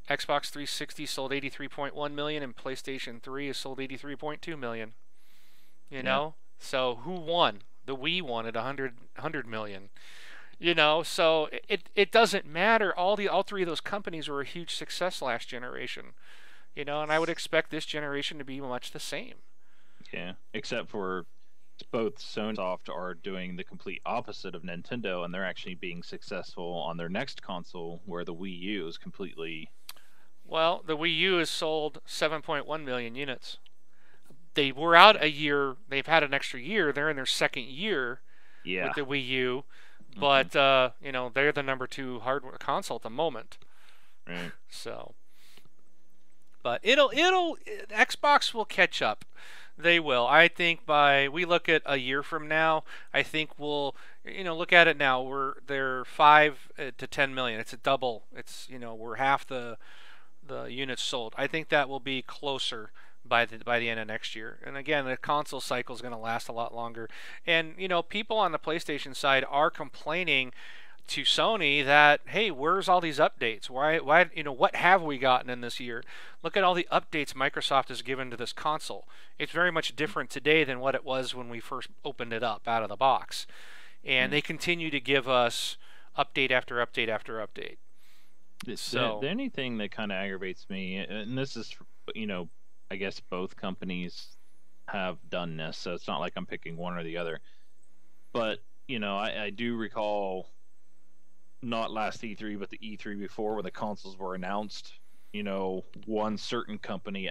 Xbox 360 sold 83.1 million, and PlayStation 3 has sold 83.2 million. You know, so who won? The Wii won at 100 million. So it doesn't matter. All 3 of those companies were a huge success last generation. And I would expect this generation to be much the same. Yeah, except for both Sony and Microsoft are doing the complete opposite of Nintendo, and they're actually being successful on their next console, where the Wii U is completely... Well, the Wii U has sold 7.1 million units. They were out a year. They've had an extra year. They're in their second year with the Wii U, but they're the number 2 hardware console at the moment. Right. So, but Xbox will catch up. They will. I think we look at a year from now, I think we'll, look at it now. They're 5 to 10 million. It's a double. It's, we're half the units sold. I think that will be closer by the end of next year. And again, the console cycle is going to last a lot longer. And people on the PlayStation side are complaining to Sony that, hey, where's all these updates? Why what have we gotten in this year? Look at all the updates Microsoft has given to this console. It's very much different today than what it was when we first opened it up out of the box. And they continue to give us update after update after update. So the only thing that kind of aggravates me, and this is, I guess both companies have done this, so it's not like I'm picking one or the other. But, I do recall, not last E3, but the E3 before, when the consoles were announced, one certain company,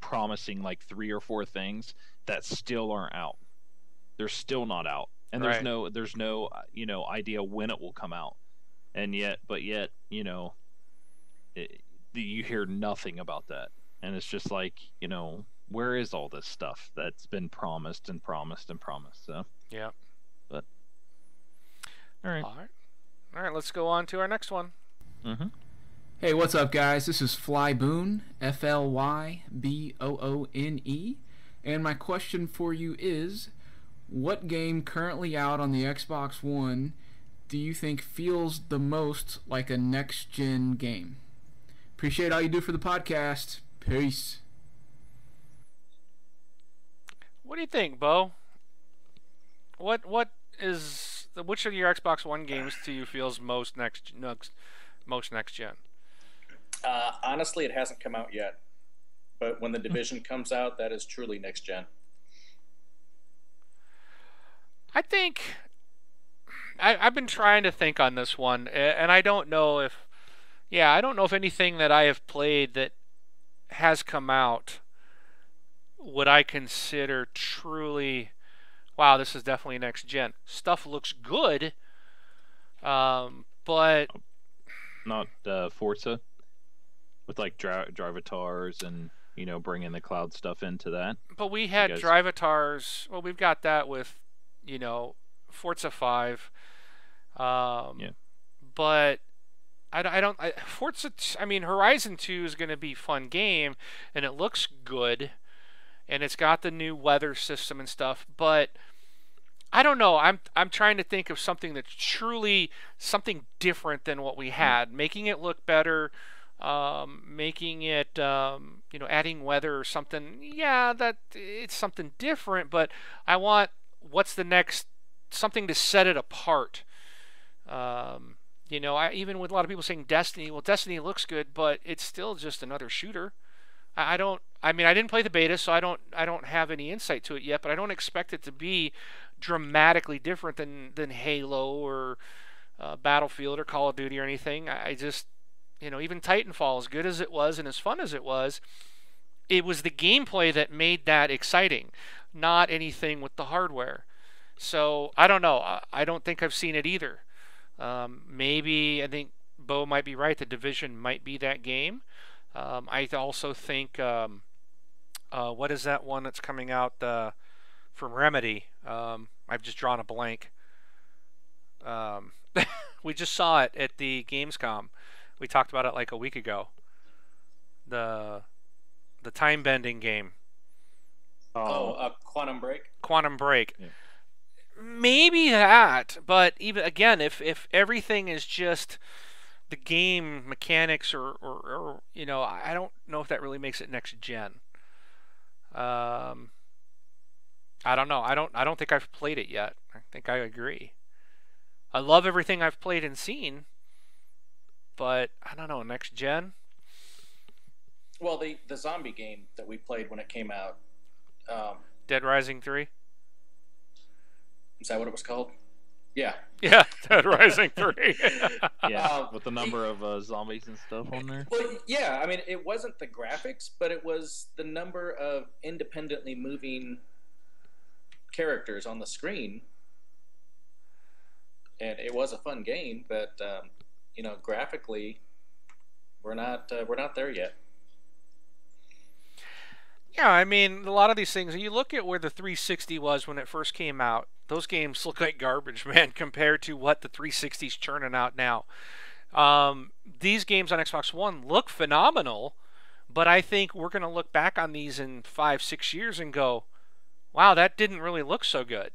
promising like 3 or 4 things that still aren't out. They're still not out. And there's no idea when it will come out. And yet, you hear nothing about that. And it's just like, where is all this stuff that's been promised and promised and promised? So, yeah. But, all right. All right, let's go on to our next one. Mm-hmm. Hey, what's up, guys? This is Flyboone, F-L-Y-B-O-O-N-E. And my question for you is, what game currently out on the Xbox One do you think feels the most like a next-gen game? Appreciate all you do for the podcast. Peace. What do you think, Bo? Which of your Xbox One games do you feels most next gen? Honestly, it hasn't come out yet. But when The Division comes out, that is truly next gen. I think I've been trying to think on this one, and I don't know if anything that I have played that has come out would I consider truly, wow, this is definitely next gen. Stuff looks good, but not Forza with like Drivatars and bringing the cloud stuff into that. But we had Drivatars. Well, we've got that with Forza 5. Yeah. But Forza. I mean, Horizon 2 is going to be a fun game, and it looks good, and it's got the new weather system and stuff. But I don't know. I'm trying to think of something that's truly something different than what we had, making it look better, making it adding weather or something. Yeah, that it's something different, but I want what's the next something to set it apart. Even with a lot of people saying Destiny, well, Destiny looks good, but it's still just another shooter. I didn't play the beta, so I don't have any insight to it yet, but I don't expect it to be dramatically different than Halo or Battlefield or Call of Duty or anything. I just, even Titanfall, as good as it was and as fun as it was the gameplay that made that exciting, not anything with the hardware. So I don't know. I don't think I've seen it either. Maybe I think Bo might be right. The Division might be that game. I also think what is that one that's coming out from Remedy? I've just drawn a blank. We just saw it at the Gamescom. We talked about it like a week ago. The time bending game. Quantum Break. Quantum Break. Yeah. Maybe that, but even again, if everything is just the game mechanics or I don't know if that really makes it next gen. I don't know. I don't think I've played it yet. I think I agree. I love everything I've played and seen, but I don't know, next gen. Well, the zombie game that we played when it came out. Dead Rising 3. Is that what it was called? Yeah. Yeah, Dead Rising 3. Yeah, with the number of zombies and stuff on there. Well, yeah, I mean, it wasn't the graphics, but it was the number of independently moving characters on the screen. And it was a fun game, but graphically, we're not there yet. Yeah, I mean, a lot of these things, you look at where the 360 was when it first came out, those games look like garbage, man, compared to what the 360's churning out now. These games on Xbox One look phenomenal, but I think we're going to look back on these in 5-6 years and go, wow, that didn't really look so good.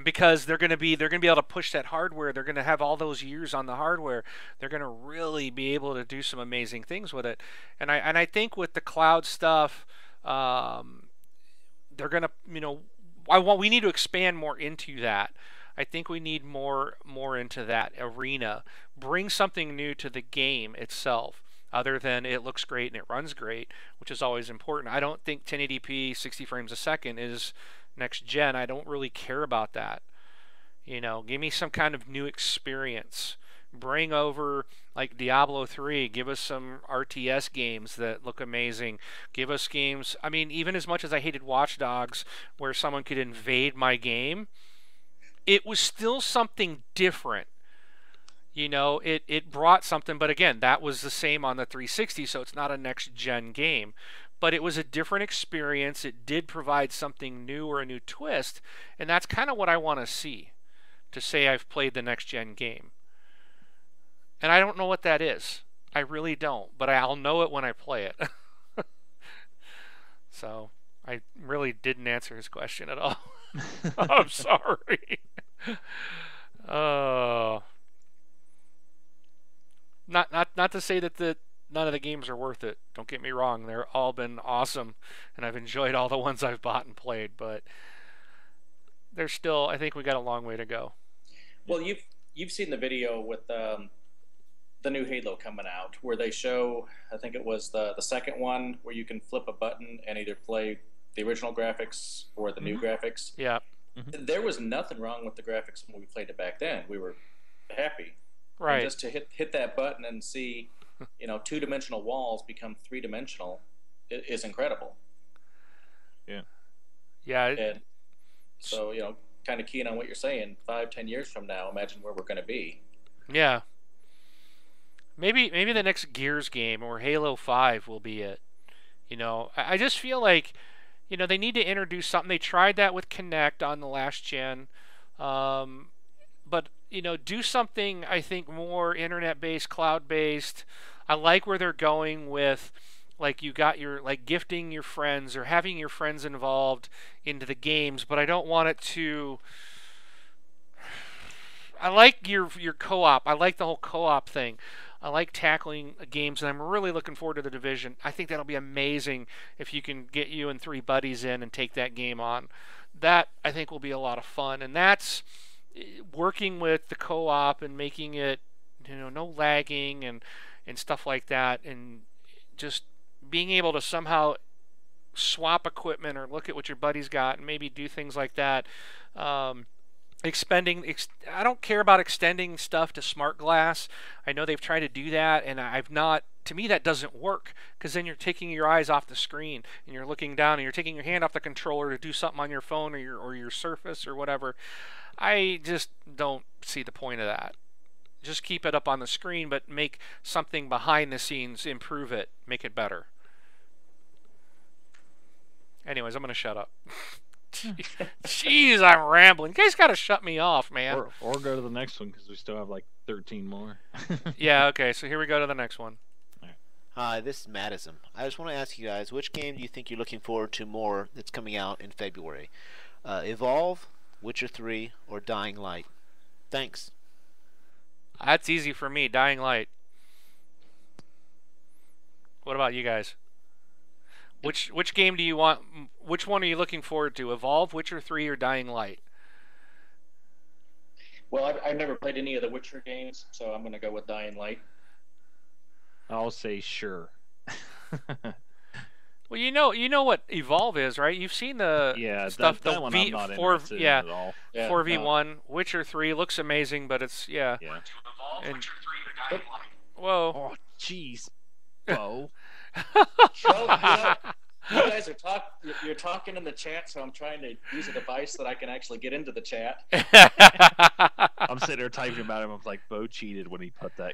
Because they're going to be able to push that hardware. They're going to have all those years on the hardware. They're going to really be able to do some amazing things with it. And I think with the cloud stuff, they're going to, we need to expand more into that. I think we need more into that arena. Bring something new to the game itself, other than it looks great and it runs great, which is always important. I don't think 1080p 60 frames a second is next gen. I don't really care about that. Give me some kind of new experience. Bring over like Diablo 3. Give us some RTS games that look amazing. Give us games. I mean, even as much as I hated Watch Dogs, where someone could invade my game, it was still something different. It brought something, but again, that was the same on the 360, so it's not a next gen game. But it was a different experience. It did provide something new or a new twist, and that's kind of what I want to see, to say I've played the next gen game. And I don't know what that is. I really don't, but I'll know it when I play it. So I really didn't answer his question at all. I'm sorry. Not to say that none of the games are worth it. Don't get me wrong. They're all been awesome, and I've enjoyed all the ones I've bought and played, but there's still, I think we got a long way to go. Well, you've seen the video with the new Halo coming out, where they show, I think it was the second one, where you can flip a button and either play the original graphics or the new graphics. Yeah. Mm-hmm. There was nothing wrong with the graphics when we played it back then. We were happy. Right. And just to hit that button and see, two-dimensional walls become three-dimensional is incredible. Yeah. Yeah. And so, kind of keying on what you're saying, 5-10 years from now, imagine where we're going to be. Yeah. Maybe the next Gears game or Halo 5 will be it. I just feel like you know, they need to introduce something. They tried that with Kinect on the last gen, but you know, do something I think more internet-based, cloud-based. I like where they're going with, like, you got your, like, gifting your friends or having your friends involved into the games, but I don't want it to. I like your co-op. I like the whole co-op thing. I like tackling games, and I'm really looking forward to The Division. I think that'll be amazing if you can get you and 3 buddies in and take that game on. That, I think, will be a lot of fun, and that's working with the co-op and making it, you know, no lagging and stuff like that, and just being able to somehow swap equipment or look at what your buddy's got and maybe do things like that. I don't care about extending stuff to smart glass. I know they've tried to do that, and I've not. To me, that doesn't work, because then you're taking your eyes off the screen and you're looking down and you're taking your hand off the controller to do something on your phone or your Surface or whatever. I just don't see the point of that. Just keep it up on the screen, but make something behind the scenes, improve it, make it better. Anyways, I'm gonna shut up. Jeez, I'm rambling. You guys gotta shut me off, man. Or go to the next one, because we still have like 13 more. Yeah, okay, so here we go to the next one. Hi, this is Madison. I just want to ask you guys, which game do you think you're looking forward to more that's coming out in February? Evolve, Witcher 3, or Dying Light? Thanks. That's easy for me, Dying Light. What about you guys? Which game do you want? Which one are you looking forward to? Evolve, Witcher 3, or Dying Light? Well, I've never played any of the Witcher games, so I'm going to go with Dying Light. I'll say sure. Well, you know what Evolve is, right? You've seen the stuff. That one I'm not interested in at all. 4v1. Witcher 3 looks amazing, but it's Yeah. And, whoa. Oh, jeez, Bo. You guys are you're talking in the chat, so I'm trying to use a device that I can actually get into the chat. I'm sitting there typing about him. I'm like, Bo cheated when he put that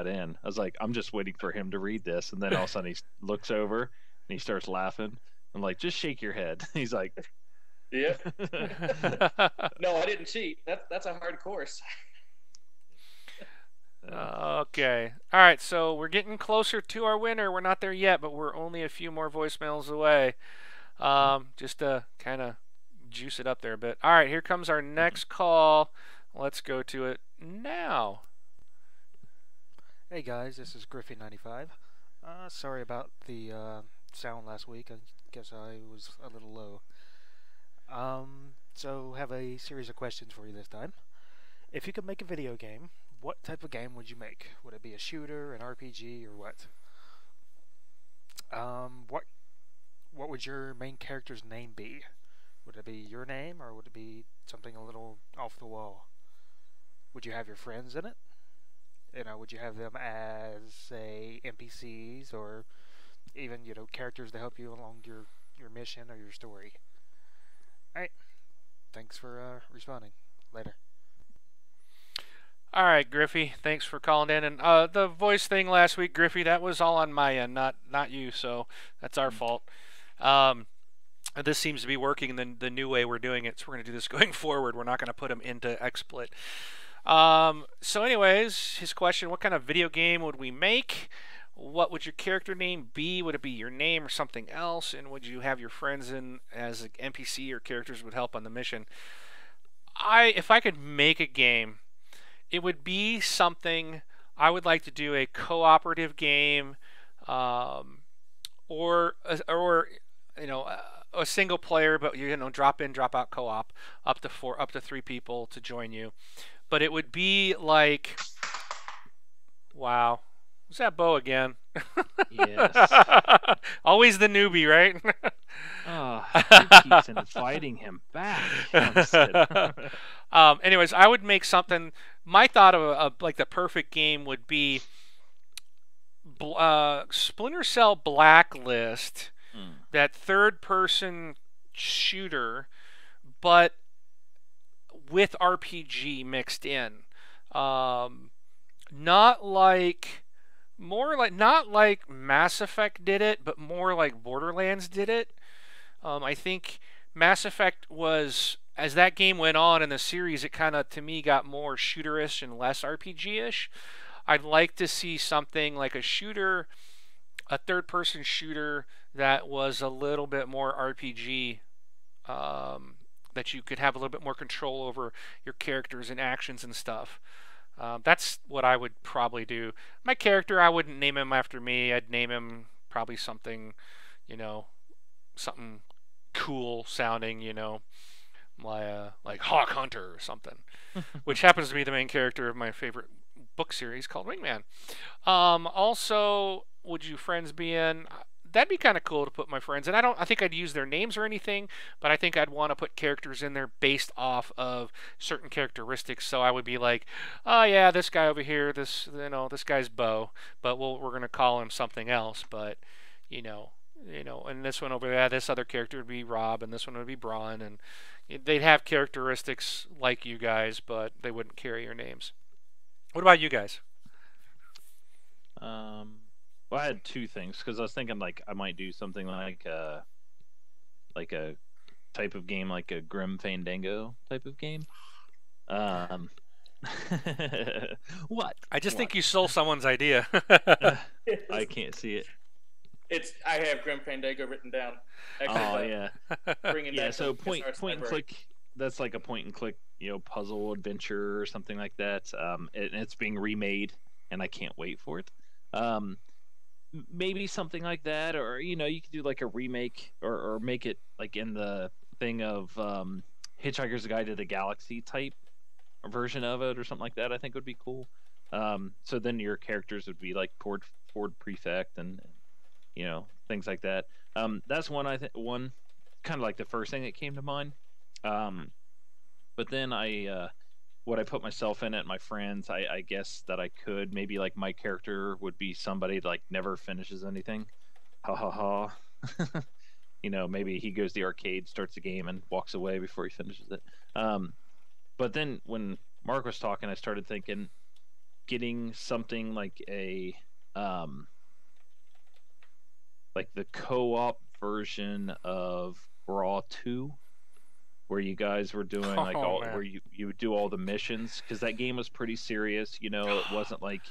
in. I was like, I'm just waiting for him to read this, and then all of a sudden he looks over and he starts laughing. I'm like, just shake your head. He's like, yeah. No, I didn't cheat. That's a hard course. Okay. All right, so we're getting closer to our winner. We're not there yet, but we're only a few more voicemails away. Just to kind of juice it up there a bit. All right, here comes our next call. Let's go to it now. Hey guys, this is Griffey95. Sorry about the sound last week. I guess I was a little low. So have a series of questions for you this time. If you could make a video game, what type of game would you make? Would it be a shooter, an RPG, or what? What would your main character's name be? Would it be your name, or would it be something a little off the wall? Would you have your friends in it? You know, would you have them as, say, NPCs, or even, you know, characters to help you along your mission or your story? Alright. Thanks for responding. Later. All right, Griffey, thanks for calling in. And the voice thing last week, Griffey, that was all on my end, not you, so that's our fault. This seems to be working the new way we're doing it, so we're going to do this going forward. We're not going to put them into XSplit. So anyways, his question, what kind of video game would we make? What would your character name be? Would it be your name or something else? And would you have your friends in as an NPC or characters would help on the mission? If I could make a game, it would be something I would like to do a cooperative game, or you know, a single player, but you know, drop in, drop out co-op, up to 3 people to join you. But it would be like, wow, was that Bo again? yes. Always the newbie, right? He keeps fighting him back. Anyways, I would make something. My thought of like the perfect game would be Splinter Cell Blacklist, that third-person shooter, but with RPG mixed in. Not like Mass Effect did it, but more like Borderlands did it. I think Mass Effect was, as that game went on in the series, it kind of, to me, got more shooterish and less RPG-ish. I'd like to see something like a shooter, a third-person shooter that was a little bit more RPG, that you could have a little bit more control over your characters and actions and stuff. That's what I would probably do. My character, I wouldn't name him after me. I'd name him probably something, something cool sounding, like Hawk Hunter or something, which happens to be the main character of my favorite book series called Wingman. Also, would you friends be in? That'd be kind of cool to put my friends in. I think I'd use their names or anything, but I think I'd want to put characters in there based off of certain characteristics. So I would be like, oh yeah, this guy over here, this guy's Bo, but we're gonna call him something else. But and this one over there, this other character would be Rob, and this one would be Braun, and they'd have characteristics like you guys, but they wouldn't carry your names. What about you guys? Well, I had two things because I was thinking like I might do something like a type of game like a Grim Fandango type of game. What? I just think you stole someone's idea. I can't see it. I have Grim Fandango written down. Yeah. Bringing yeah. back So the point LucasArts and library. click. That's like a point and click, puzzle adventure or something like that. It's being remade, and I can't wait for it. Maybe something like that, or you could do like a remake, or make it like in the thing of Hitchhiker's Guide to the Galaxy type version of it, or something like that. I think would be cool. So then your characters would be like Ford Prefect and things like that. That's one one kind of like the first thing that came to mind. But then what I put myself in it, my friends, I guess that I could maybe like my character would be somebody that, like never finishes anything. Ha ha ha. Maybe he goes to the arcade, starts the game, and walks away before he finishes it. But then when Mark was talking, I started thinking getting something like a like the co-op version of Raw 2. Where you guys were doing like where you would do all the missions, because that game was pretty serious. It wasn't like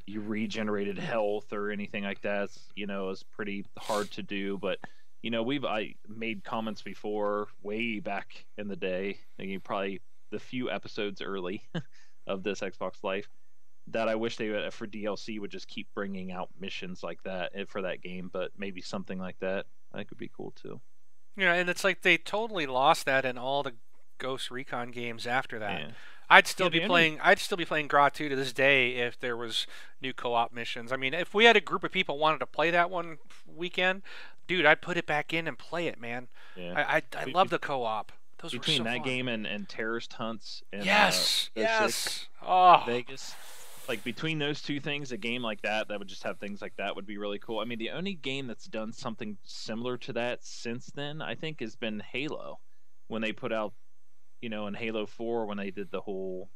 you regenerated health or anything like that. It was pretty hard to do. But I made comments before, way back in the day, probably the few episodes early of this Xbox Life, that I wish they would, for DLC, would just keep bringing out missions like that for that game. But maybe something like that I think would be cool too. And it's like they totally lost that in all the Ghost Recon games after that. Yeah. I'd still be playing Gra 2 to this day if there was new co-op missions. I mean, if we had a group of people wanted to play that one weekend, dude, I'd put it back in and play it, man. Yeah. I love the co-op. Those between were so that fun. game and Terrorist Hunts and yes. Vegas. Like between those two things, a game like that would just have things like that would be really cool. I mean, the only game that's done something similar to that since then, I think, has been Halo, when they put out, in Halo 4 when they did the whole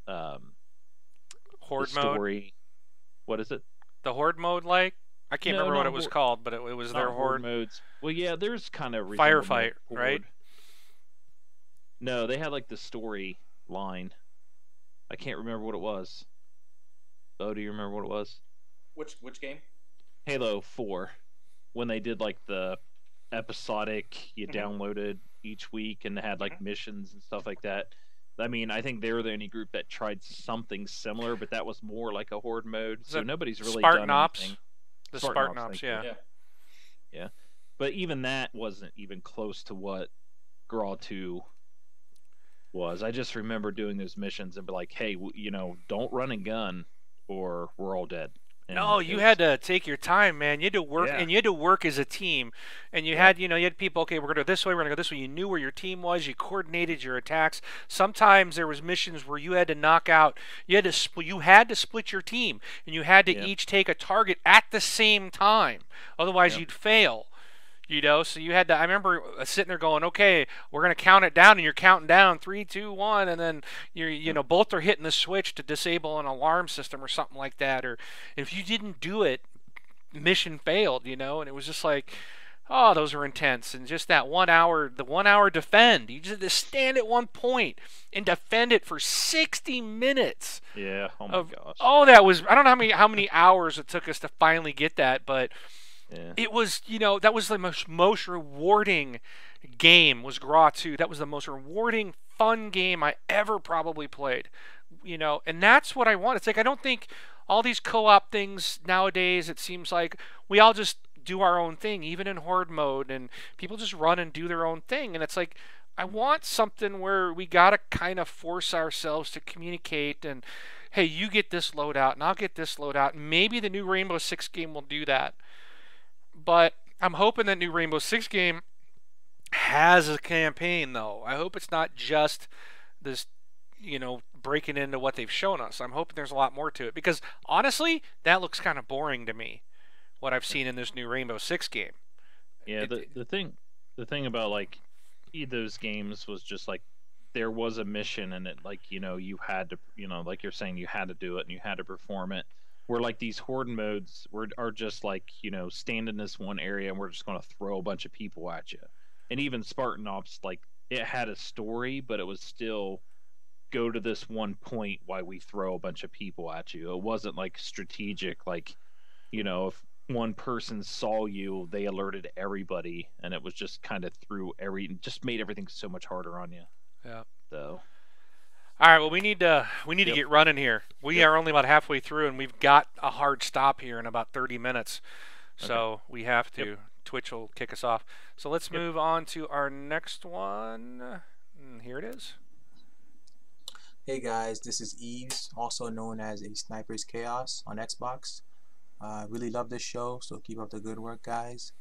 Horde story. mode. What is it? The Horde mode, like I can't remember what it was called, but it was their Horde modes. Well, yeah, there's kind of firefight, right? No, they had like the story line. I can't remember what it was. Oh, do you remember what it was? Which game? Halo 4. When they did like the episodic, you downloaded each week and had like missions and stuff like that. I mean, I think they were the only group that tried something similar, but that was more like a Horde mode. So nobody's really Spartan done Ops? anything. The Spartan Ops, yeah. Yeah. But even that wasn't even close to what Gra 2 was. I just remember doing those missions and be like, hey, don't run and gun, or we're all dead. And no, you had to take your time, man. You had to work, and you had to work as a team. And you had, you had people. Okay, we're gonna go this way. We're gonna go this way. You knew where your team was. You coordinated your attacks. Sometimes there was missions where you had to knock out. You had to split your team, and you had to each take a target at the same time. Otherwise, you'd fail. So you had to. I remember sitting there going, "Okay, we're gonna count it down," and you're counting down 3, 2, 1, and then you're, both are hitting the switch to disable an alarm system or something like that. Or if you didn't do it, mission failed. And it was just like, Oh, those were intense. And just that 1 hour, the 1 hour defend. You just stand at one point and defend it for 60 minutes. Yeah. Oh my gosh. Oh, that was, I don't know how many hours it took us to finally get that, but yeah. It was, that was the most rewarding game was Gra 2. That was the most rewarding, fun game I ever probably played. And that's what I want. It's like I don't think all these co-op things nowadays, it seems like we all just do our own thing, even in horde mode, and people just run and do their own thing. And it's like I want something where we gotta kind of force ourselves to communicate and, hey, you get this loadout and I'll get this loadout. Maybe the new Rainbow Six game will do that. But I'm hoping that new Rainbow Six game has a campaign, though. I hope it's not just this, breaking into what they've shown us. I'm hoping there's a lot more to it. Because, honestly, that looks kind of boring to me, what I've seen in this new Rainbow Six game. Yeah, the thing about, like, those games was just, like, there was a mission, and it, like, you had to, like you're saying, you had to do it, and you had to perform it. Where like these horde modes are just like, stand in this one area and we're just going to throw a bunch of people at you. And even Spartan Ops, like, it had a story, but it was still go to this one point while we throw a bunch of people at you. It wasn't like strategic, like, if one person saw you, they alerted everybody, and it was just kind of just made everything so much harder on you. Yeah. So. All right, well, we need to get running here. We are only about halfway through, and we've got a hard stop here in about 30 minutes. So we have to. Yep. Twitch will kick us off. So let's move on to our next one. Here it is. Hey guys, this is Eves, also known as a Sniper's Chaos on Xbox. Really love this show, so keep up the good work, guys.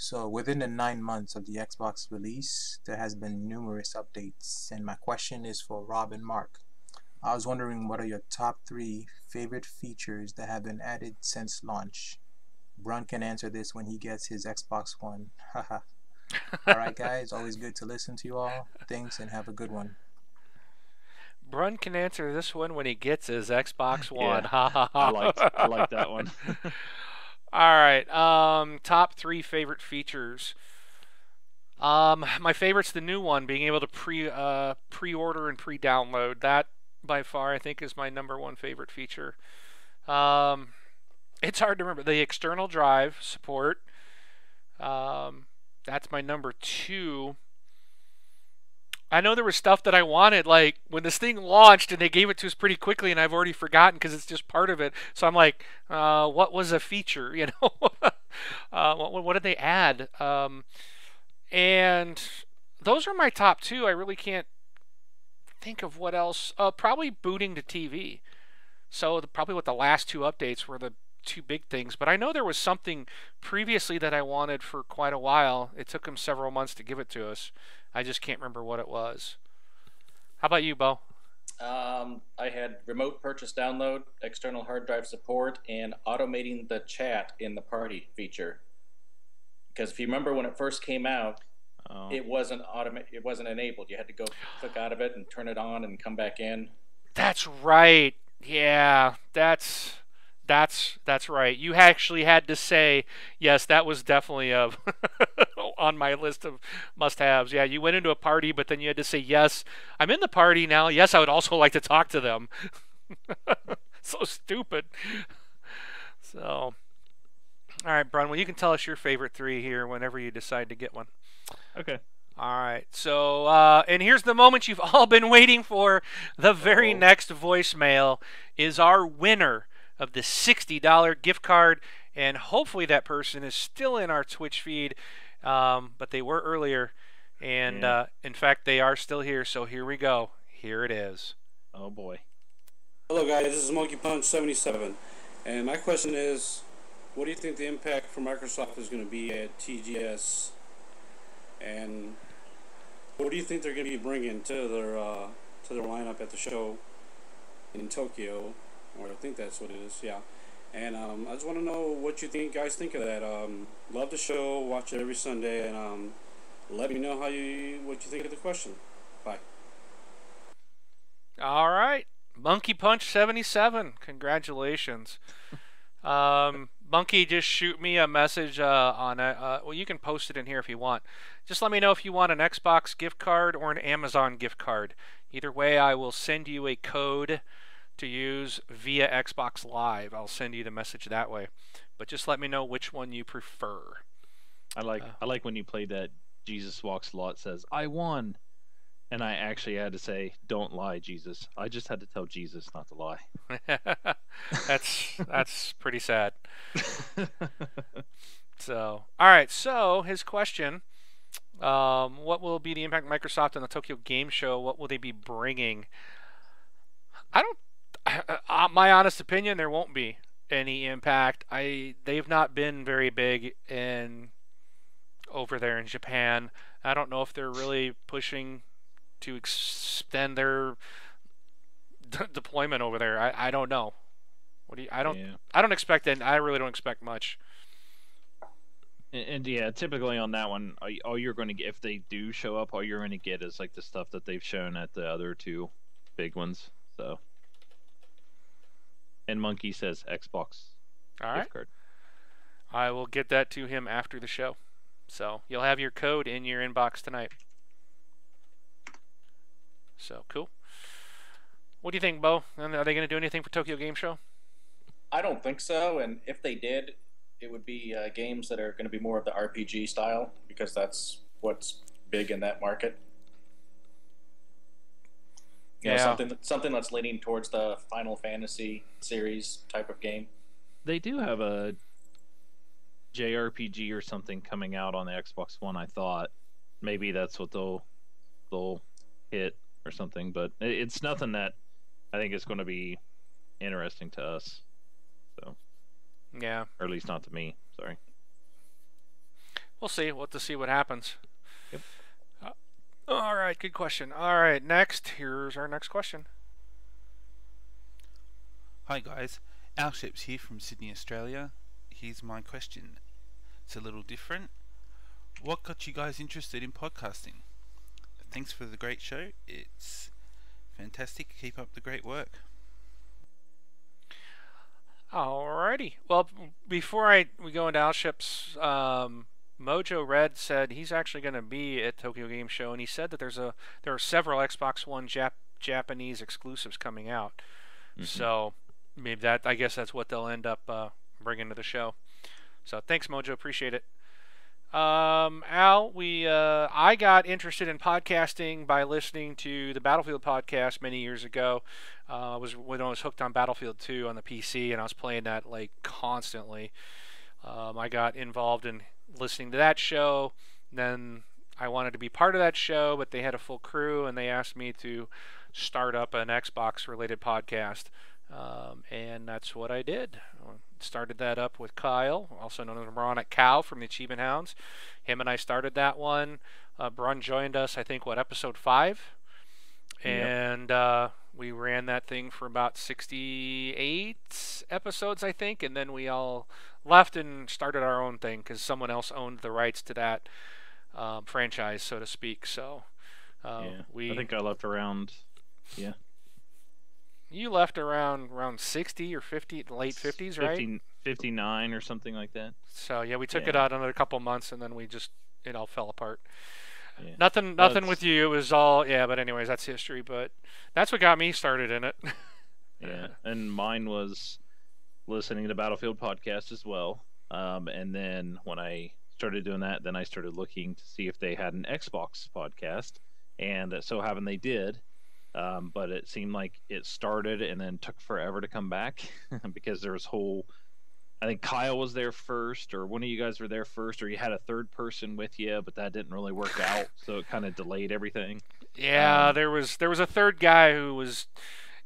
So within the 9 months of the Xbox release, there has been numerous updates, and my question is for Rob and Mark. I was wondering, what are your top 3 favorite features that have been added since launch? Brun can answer this when he gets his Xbox One. Haha. Alright guys, always good to listen to you all. Thanks and have a good one. Brun can answer this one when he gets his Xbox One. Yeah, I like that one. All right, top 3 favorite features. My favorite's the new one, being able to pre-order and pre-download. That, by far, I think is my #1 favorite feature. It's hard to remember. The external drive support. That's my #2. I know there was stuff that I wanted, like when this thing launched and they gave it to us pretty quickly, and I've already forgotten because it's just part of it. So I'm like, what was a feature? What did they add? And those are my top 2. I really can't think of what else. Probably booting to TV. So probably what the last 2 updates were the 2 big things. But I know there was something previously that I wanted for quite a while. It took them several months to give it to us. I just can't remember what it was. How about you, Bo? I had remote purchase download, external hard drive support, and automating the chat in the party feature. Because if you remember when it first came out, it wasn't enabled. You had to go click out of it and turn it on and come back in. That's right. Yeah, that's right. You actually had to say, yes, that was definitely on my list of must-haves. Yeah, you went into a party, but then you had to say, yes, I'm in the party now. Yes, I would also like to talk to them. So stupid. So, all right, Brun, well, you can tell us your favorite 3 here whenever you decide to get one. Okay. All right, so, and here's the moment you've all been waiting for. The very next voicemail is our winner of the $60 gift card, and hopefully that person is still in our Twitch feed, but they were earlier, and in fact they are still here. So here we go. Here it is. Oh boy. Hello guys, this is Monkey Punch 77, and my question is, what do you think the impact for Microsoft is going to be at TGS, and what do you think they're going to be bringing to their lineup at the show in Tokyo? Or I think that's what it is, yeah. And I just want to know what you guys think of that. Love the show, watch it every Sunday, and let me know what you think of the question. Bye. All right, Monkey Punch 77. Congratulations. Monkey, just shoot me a message on it. Well, you can post it in here if you want. Just let me know if you want an Xbox gift card or an Amazon gift card. Either way, I will send you a code to use via Xbox Live. I'll send you the message that way. But just let me know which one you prefer. I like when you played that Jesus Walks the Lot says, "I won." And I actually had to say, "Don't lie, Jesus." I just had to tell Jesus not to lie. That's pretty sad. So, all right. So his question: what will be the impact of Microsoft on the Tokyo Game Show? What will they be bringing? I don't. My honest opinion, there won't be any impact. They've not been very big over there in Japan. I don't know if they're really pushing to extend their deployment over there. I don't know. I don't expect it. I really don't expect much. And yeah, typically on that one, all you're going to get, if they do show up, all you're going to get is like the stuff that they've shown at the other two big ones. So, and Monkey says Xbox all right. gift card. I will get that to him after the show. So you'll have your code in your inbox tonight. So cool. What do you think, Bo? Are they going to do anything for Tokyo Game Show? I don't think so. And if they did, it would be games that are going to be more of the RPG style, because that's what's big in that market. You know, something that's leaning towards the Final Fantasy series type of game. They do have a JRPG or something coming out on the Xbox One. I thought maybe that's what they'll hit or something, but it's nothing that I think is going to be interesting to us. So yeah, or at least not to me. Sorry. We'll see. We'll have to see what happens. Yep. All right, good question. All right, here's our next question. Hi guys, Al Ships here from Sydney, Australia. Here's my question. It's a little different. What got you guys interested in podcasting? Thanks for the great show. It's fantastic. Keep up the great work. Alrighty. Well, before we go into Al Ships, Mojo Red said he's actually going to be at Tokyo Game Show, and he said that there are several Xbox One Japanese exclusives coming out. Mm-hmm. So maybe I guess that's what they'll end up bringing to the show. So thanks, Mojo. Appreciate it. Al, I got interested in podcasting by listening to the Battlefield podcast many years ago. When I was hooked on Battlefield 2 on the PC, and I was playing that like constantly. I got involved in listening to that show. Then I wanted to be part of that show, but they had a full crew, and they asked me to start up an Xbox-related podcast. And that's what I did. Started that up with Kyle, also known as Moronic Cow from the Achievement Hounds. Him and I started that one. Brun joined us, I think, episode 5? And we ran that thing for about 68 episodes, I think, and then we all left and started our own thing because someone else owned the rights to that franchise, so to speak. So I think I left around, You left around 60 or 50, late 50s, right? 59 or something like that. So yeah, we took it out another couple months, and then it all fell apart. Yeah. Nothing with you. It was all but anyways, that's history. But that's what got me started in it. Yeah, and mine was listening to Battlefield podcast as well. And then when I started doing that, then I started looking to see if they had an Xbox podcast, and so having they did. But it seemed like it started and then took forever to come back because there was I think Kyle was there first, or one of you guys were there first, or you had a third person with you, but that didn't really work out, so it kind of delayed everything. Yeah, there was a third guy who was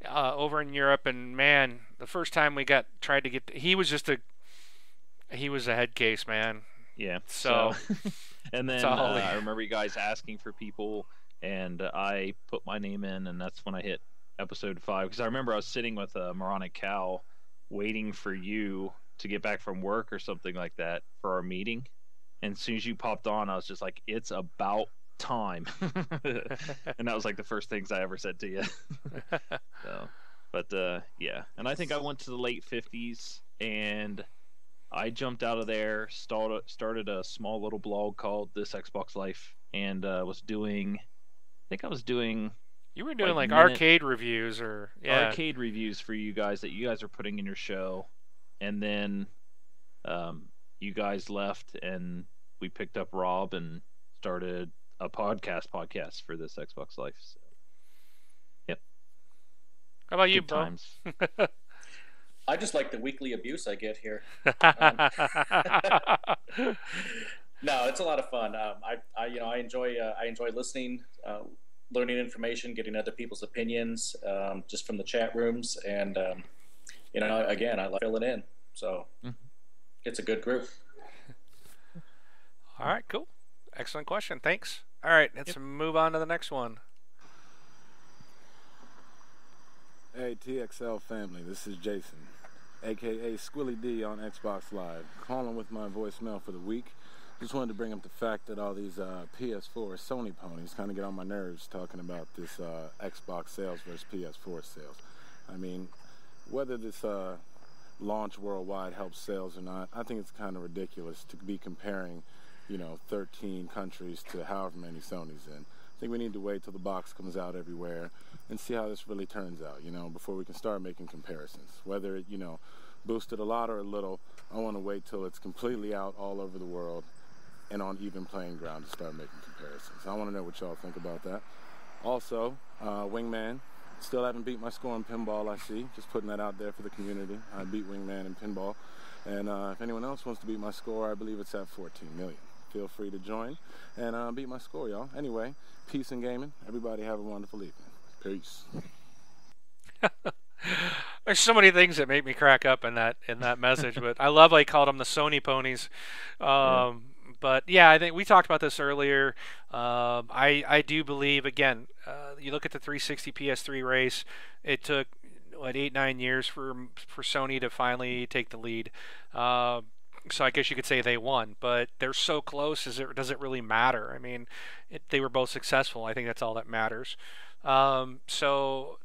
over in Europe, and man, the first time we tried to get, he was a head case, man. Yeah. So and then I remember you guys asking for people. And I put my name in, and that's when I hit episode 5. Because I remember I was sitting with a Moronic Cow waiting for you to get back from work or something like that for our meeting. And as soon as you popped on, I was just like, it's about time. And that was like the first things I ever said to you. So, but yeah. And I think I went to the late 50s and I jumped out of there, started a small little blog called This Xbox Life, and was doing. I think I was doing. You were doing like minute arcade reviews or arcade reviews for you guys that you guys are putting in your show, and then you guys left, and we picked up Rob and started a podcast for This Xbox Life. So, yep. How about you, Good Bo? times. I just like the weekly abuse I get here. No, it's a lot of fun. I enjoy listening, learning information, getting other people's opinions, just from the chat rooms, and again, I like filling in. So it's a good group. All right, cool. Excellent question. Thanks. All right, let's move on to the next one. Hey, TXL family, this is Jason, a.k.a. Squilly D on Xbox Live, calling with my voicemail for the week. Just wanted to bring up the fact that all these PS4 Sony ponies kind of get on my nerves talking about this Xbox sales versus PS4 sales. I mean, whether this launch worldwide helps sales or not, I think it's kind of ridiculous to be comparing, 13 countries to however many Sony's in. I think we need to wait till the box comes out everywhere and see how this really turns out, before we can start making comparisons. Whether it, boosted a lot or a little, I want to wait till it's completely out all over the world and on even playing ground to start making comparisons. I want to know what y'all think about that. Also, Wingman, still haven't beat my score in pinball, I see. Just putting that out there for the community. I beat Wingman in pinball. And if anyone else wants to beat my score, I believe it's at 14 million. Feel free to join and beat my score, y'all. Anyway, peace and gaming. Everybody have a wonderful evening. Peace. There's so many things that make me crack up in that message, but I love how he called them the Sony ponies. But yeah, I think we talked about this earlier. I do believe, again, you look at the 360 PS3 race, it took 8-9 years for Sony to finally take the lead. So I guess you could say they won, but they're so close. Does it really matter? I mean, they were both successful. I think that's all that matters. So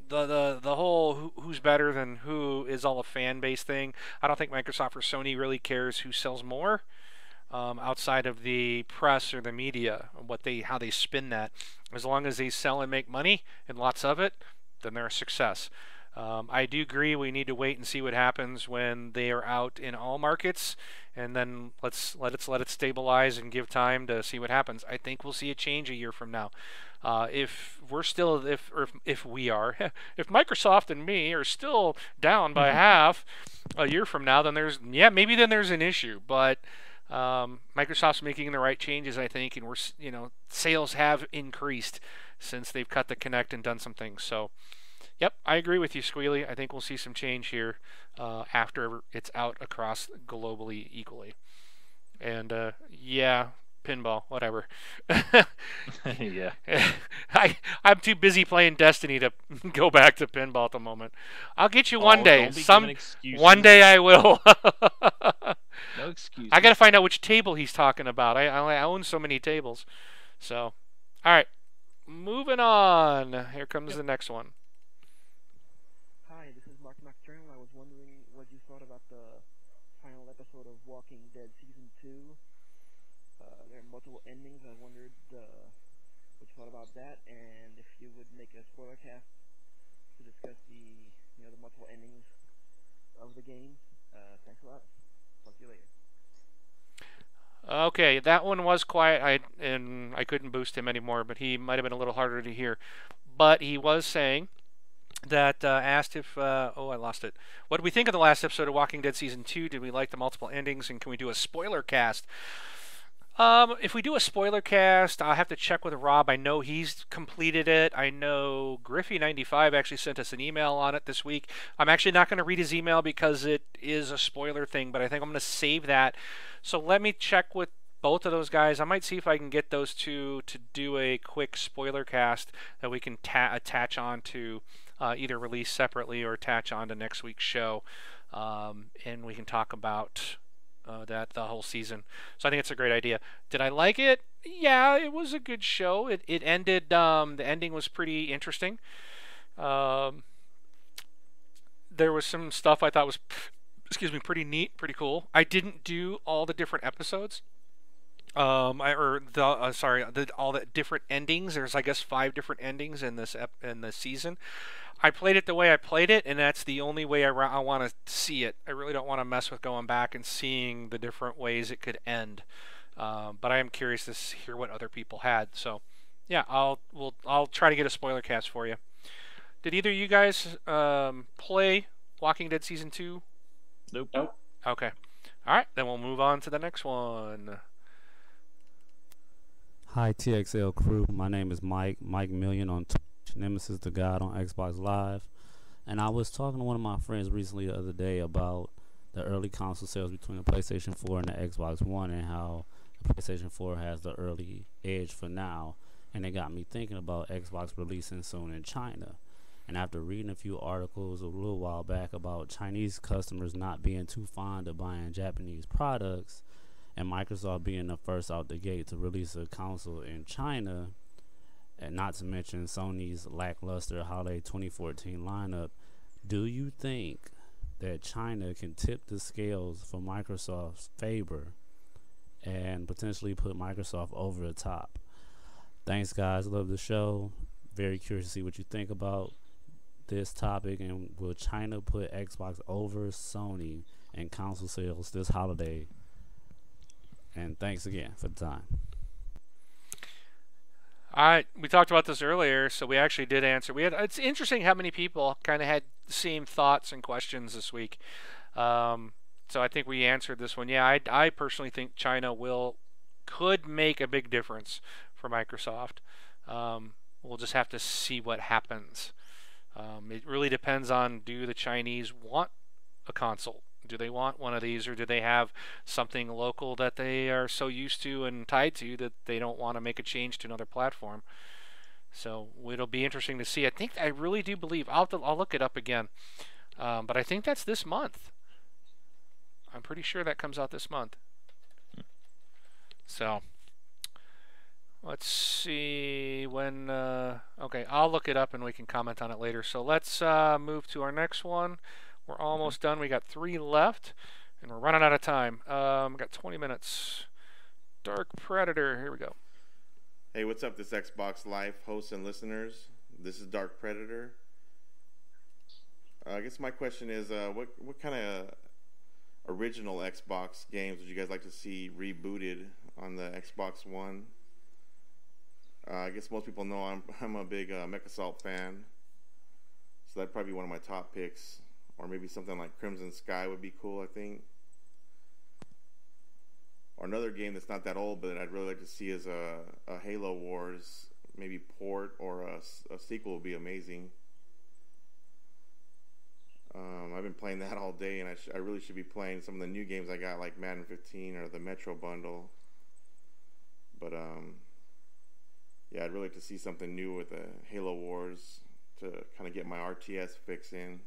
the whole who's better than who is all a fan base thing. I don't think Microsoft or Sony really cares who sells more, outside of the press or the media, how they spin that. As long as they sell and make money and lots of it, then they're a success. I do agree we need to wait and see what happens when they are out in all markets, and then let's let it stabilize and give time to see what happens. I think we'll see a change a year from now. If Microsoft and me are still down by half a year from now, then maybe there's an issue. But Microsoft's making the right changes, I think, and sales have increased since they've cut the Kinect and done some things. So. Yep, I agree with you, Squealy. I think we'll see some change here after it's out across globally equally. And yeah, pinball, whatever. Yeah. I'm too busy playing Destiny to go back to pinball at the moment. I'll get you one day. One day I will. No excuses. I got to find out which table he's talking about. I own so many tables. So, all right, moving on. Here comes the next one. Hi, this is Mark Nocturnal. I was wondering what you thought about the final episode of Walking Dead Season 2. There are multiple endings. I wondered what you thought about that, and if you would make a spoiler cast to discuss the multiple endings of the game. Thanks a lot. Talk to you later. Okay, that one was quiet. I couldn't boost him anymore, but he might have been a little harder to hear. But he was saying that asked if I lost it. What did we think of the last episode of Walking Dead Season 2? Did we like the multiple endings, and can we do a spoiler cast? If we do a spoiler cast, I'll have to check with Rob. I know he's completed it. I know Griffey95 actually sent us an email on it this week. I'm actually not going to read his email because it is a spoiler thing, but I think I'm going to save that. So let me check with both of those guys. I might see if I can get those two to do a quick spoiler cast that we can attach on to either release separately or attach on to next week's show, and we can talk about the whole season. So I think it's a great idea. Did I like it? Yeah, it was a good show. It ended. The ending was pretty interesting. there was some stuff I thought was, excuse me, pretty neat, pretty cool. I didn't do all the different episodes. All the different endings. There's, I guess, 5 different endings in this in the season. I played it the way I played it, and that's the only way I want to see it. I really don't want to mess with going back and seeing the different ways it could end. But I am curious to hear what other people had. So, yeah, I'll try to get a spoiler cast for you. Did either of you guys play Walking Dead Season 2? Nope. Okay. All right, then we'll move on to the next one. Hi, TXL crew. My name is Mike Million on Twitch, Nemesis the God on Xbox Live. And I was talking to one of my friends recently the other day about the early console sales between the PlayStation 4 and the Xbox One, and how the PlayStation 4 has the early edge for now. And it got me thinking about Xbox releasing soon in China. And after reading a few articles a little while back about Chinese customers not being too fond of buying Japanese products, and Microsoft being the first out the gate to release a console in China, and not to mention Sony's lackluster holiday 2014 lineup, do you think that China can tip the scales for Microsoft's favor and potentially put Microsoft over the top? Thanks, guys. Love the show. Very curious to see what you think about this topic, and will China put Xbox over Sony in console sales this holiday? And thanks again for the time. We talked about this earlier, so we actually did answer. It's interesting how many people kind of had the same thoughts and questions this week. So I think we answered this one. Yeah, I personally think China could make a big difference for Microsoft. We'll just have to see what happens. It really depends on, do the Chinese want a console? Do they want one of these, or do they have something local that they are so used to and tied to that they don't want to make a change to another platform? So it'll be interesting to see. I really do believe, I'll look it up again, but I think that's this month. I'm pretty sure that comes out this month. So let's see when. Okay, I'll look it up and we can comment on it later. So let's move to our next one. We're almost done. We got 3 left, and we're running out of time. We got 20 minutes. Dark Predator. Here we go. Hey, what's up, this Xbox Live hosts and listeners? This is Dark Predator. I guess my question is, what kind of original Xbox games would you guys like to see rebooted on the Xbox One? I guess most people know I'm a big MechAssault fan, so that'd probably be one of my top picks. Or maybe something like Crimson Sky would be cool, I think. Or another game that's not that old, but I'd really like to see is a Halo Wars, maybe port or a sequel would be amazing. I've been playing that all day, and I really should be playing some of the new games I got, like Madden 15 or the Metro Bundle. But yeah, I'd really like to see something new with the Halo Wars to kind of get my RTS fix in.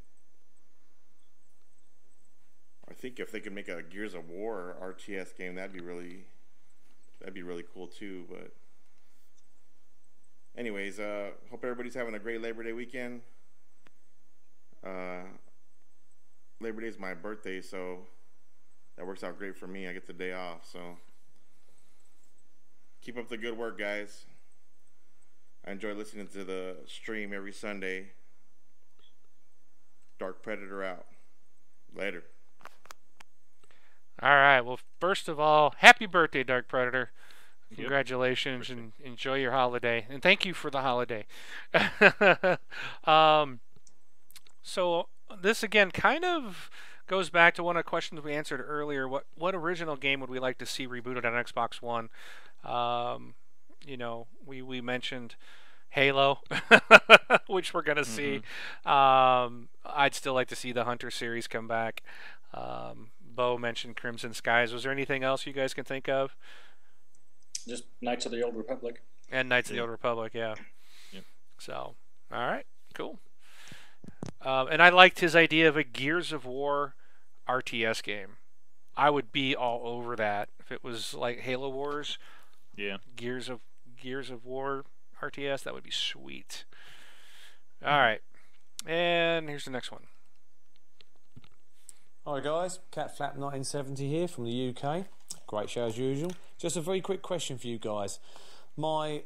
I think if they could make a Gears of War RTS game, that'd be really cool too. But anyways, hope everybody's having a great Labor Day weekend. Labor Day is my birthday, so that works out great for me. I get the day off, so keep up the good work, guys. I enjoy listening to the stream every Sunday. Dark Predator out. Later. All right. Well, first of all, happy birthday, Dark Predator. Congratulations, and enjoy your holiday. And thank you for the holiday. So this, again, kind of goes back to one of the questions we answered earlier. What original game would we like to see rebooted on Xbox One? We mentioned Halo, which we're going to see. I'd still like to see the Hunter series come back. Bo mentioned Crimson Skies. Was there anything else you guys can think of? Just Knights of the Old Republic. And Knights of the Old Republic, yeah. Yep. So, all right, cool. And I liked his idea of a Gears of War RTS game. I would be all over that if it was like Halo Wars. Yeah. Gears of War RTS, that would be sweet. All right, and here's the next one. Hi guys, Catflap 1970 here from the UK. Great show as usual. Just a very quick question for you guys. My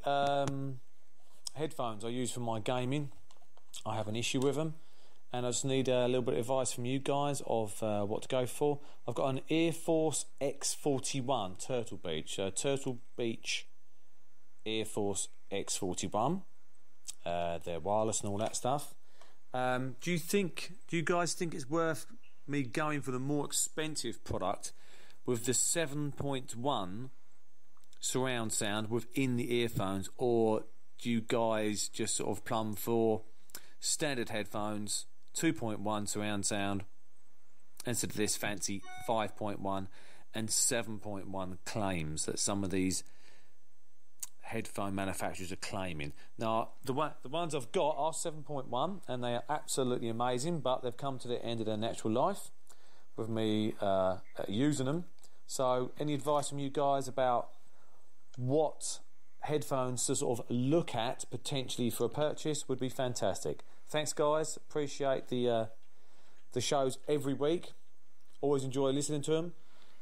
headphones I use for my gaming, I have an issue with them, and I just need a little bit of advice from you guys of what to go for. I've got an Air Force X41 Turtle Beach, Turtle Beach Air Force X41. They're wireless and all that stuff. Do you guys think it's worth me going for the more expensive product with the 7.1 surround sound within the earphones, or do you guys just sort of plumb for standard headphones, 2.1 surround sound instead of this fancy 5.1 and 7.1 claims that some of these headphone manufacturers are claiming? Now, the ones I've got are 7.1 and they are absolutely amazing, but they've come to the end of their natural life with me using them. So any advice from you guys about what headphones to sort of look at potentially for a purchase would be fantastic. Thanks guys, appreciate the shows every week, always enjoy listening to them,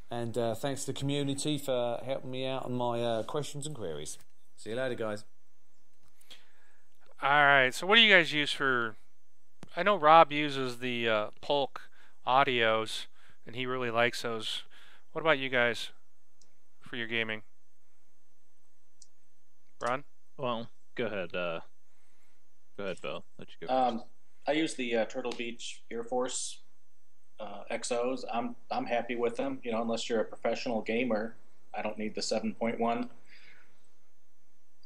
and thanks to the community for helping me out on my questions and queries. See you later guys. Alright, so what do you guys use for... I know Rob uses the Polk Audios, and he really likes those. What about you guys for your gaming? Ron? Well, go ahead. Go ahead, Phil. Let you go first. I use the Turtle Beach Air Force XOs. I'm happy with them. You know, unless you're a professional gamer, I don't need the 7.1,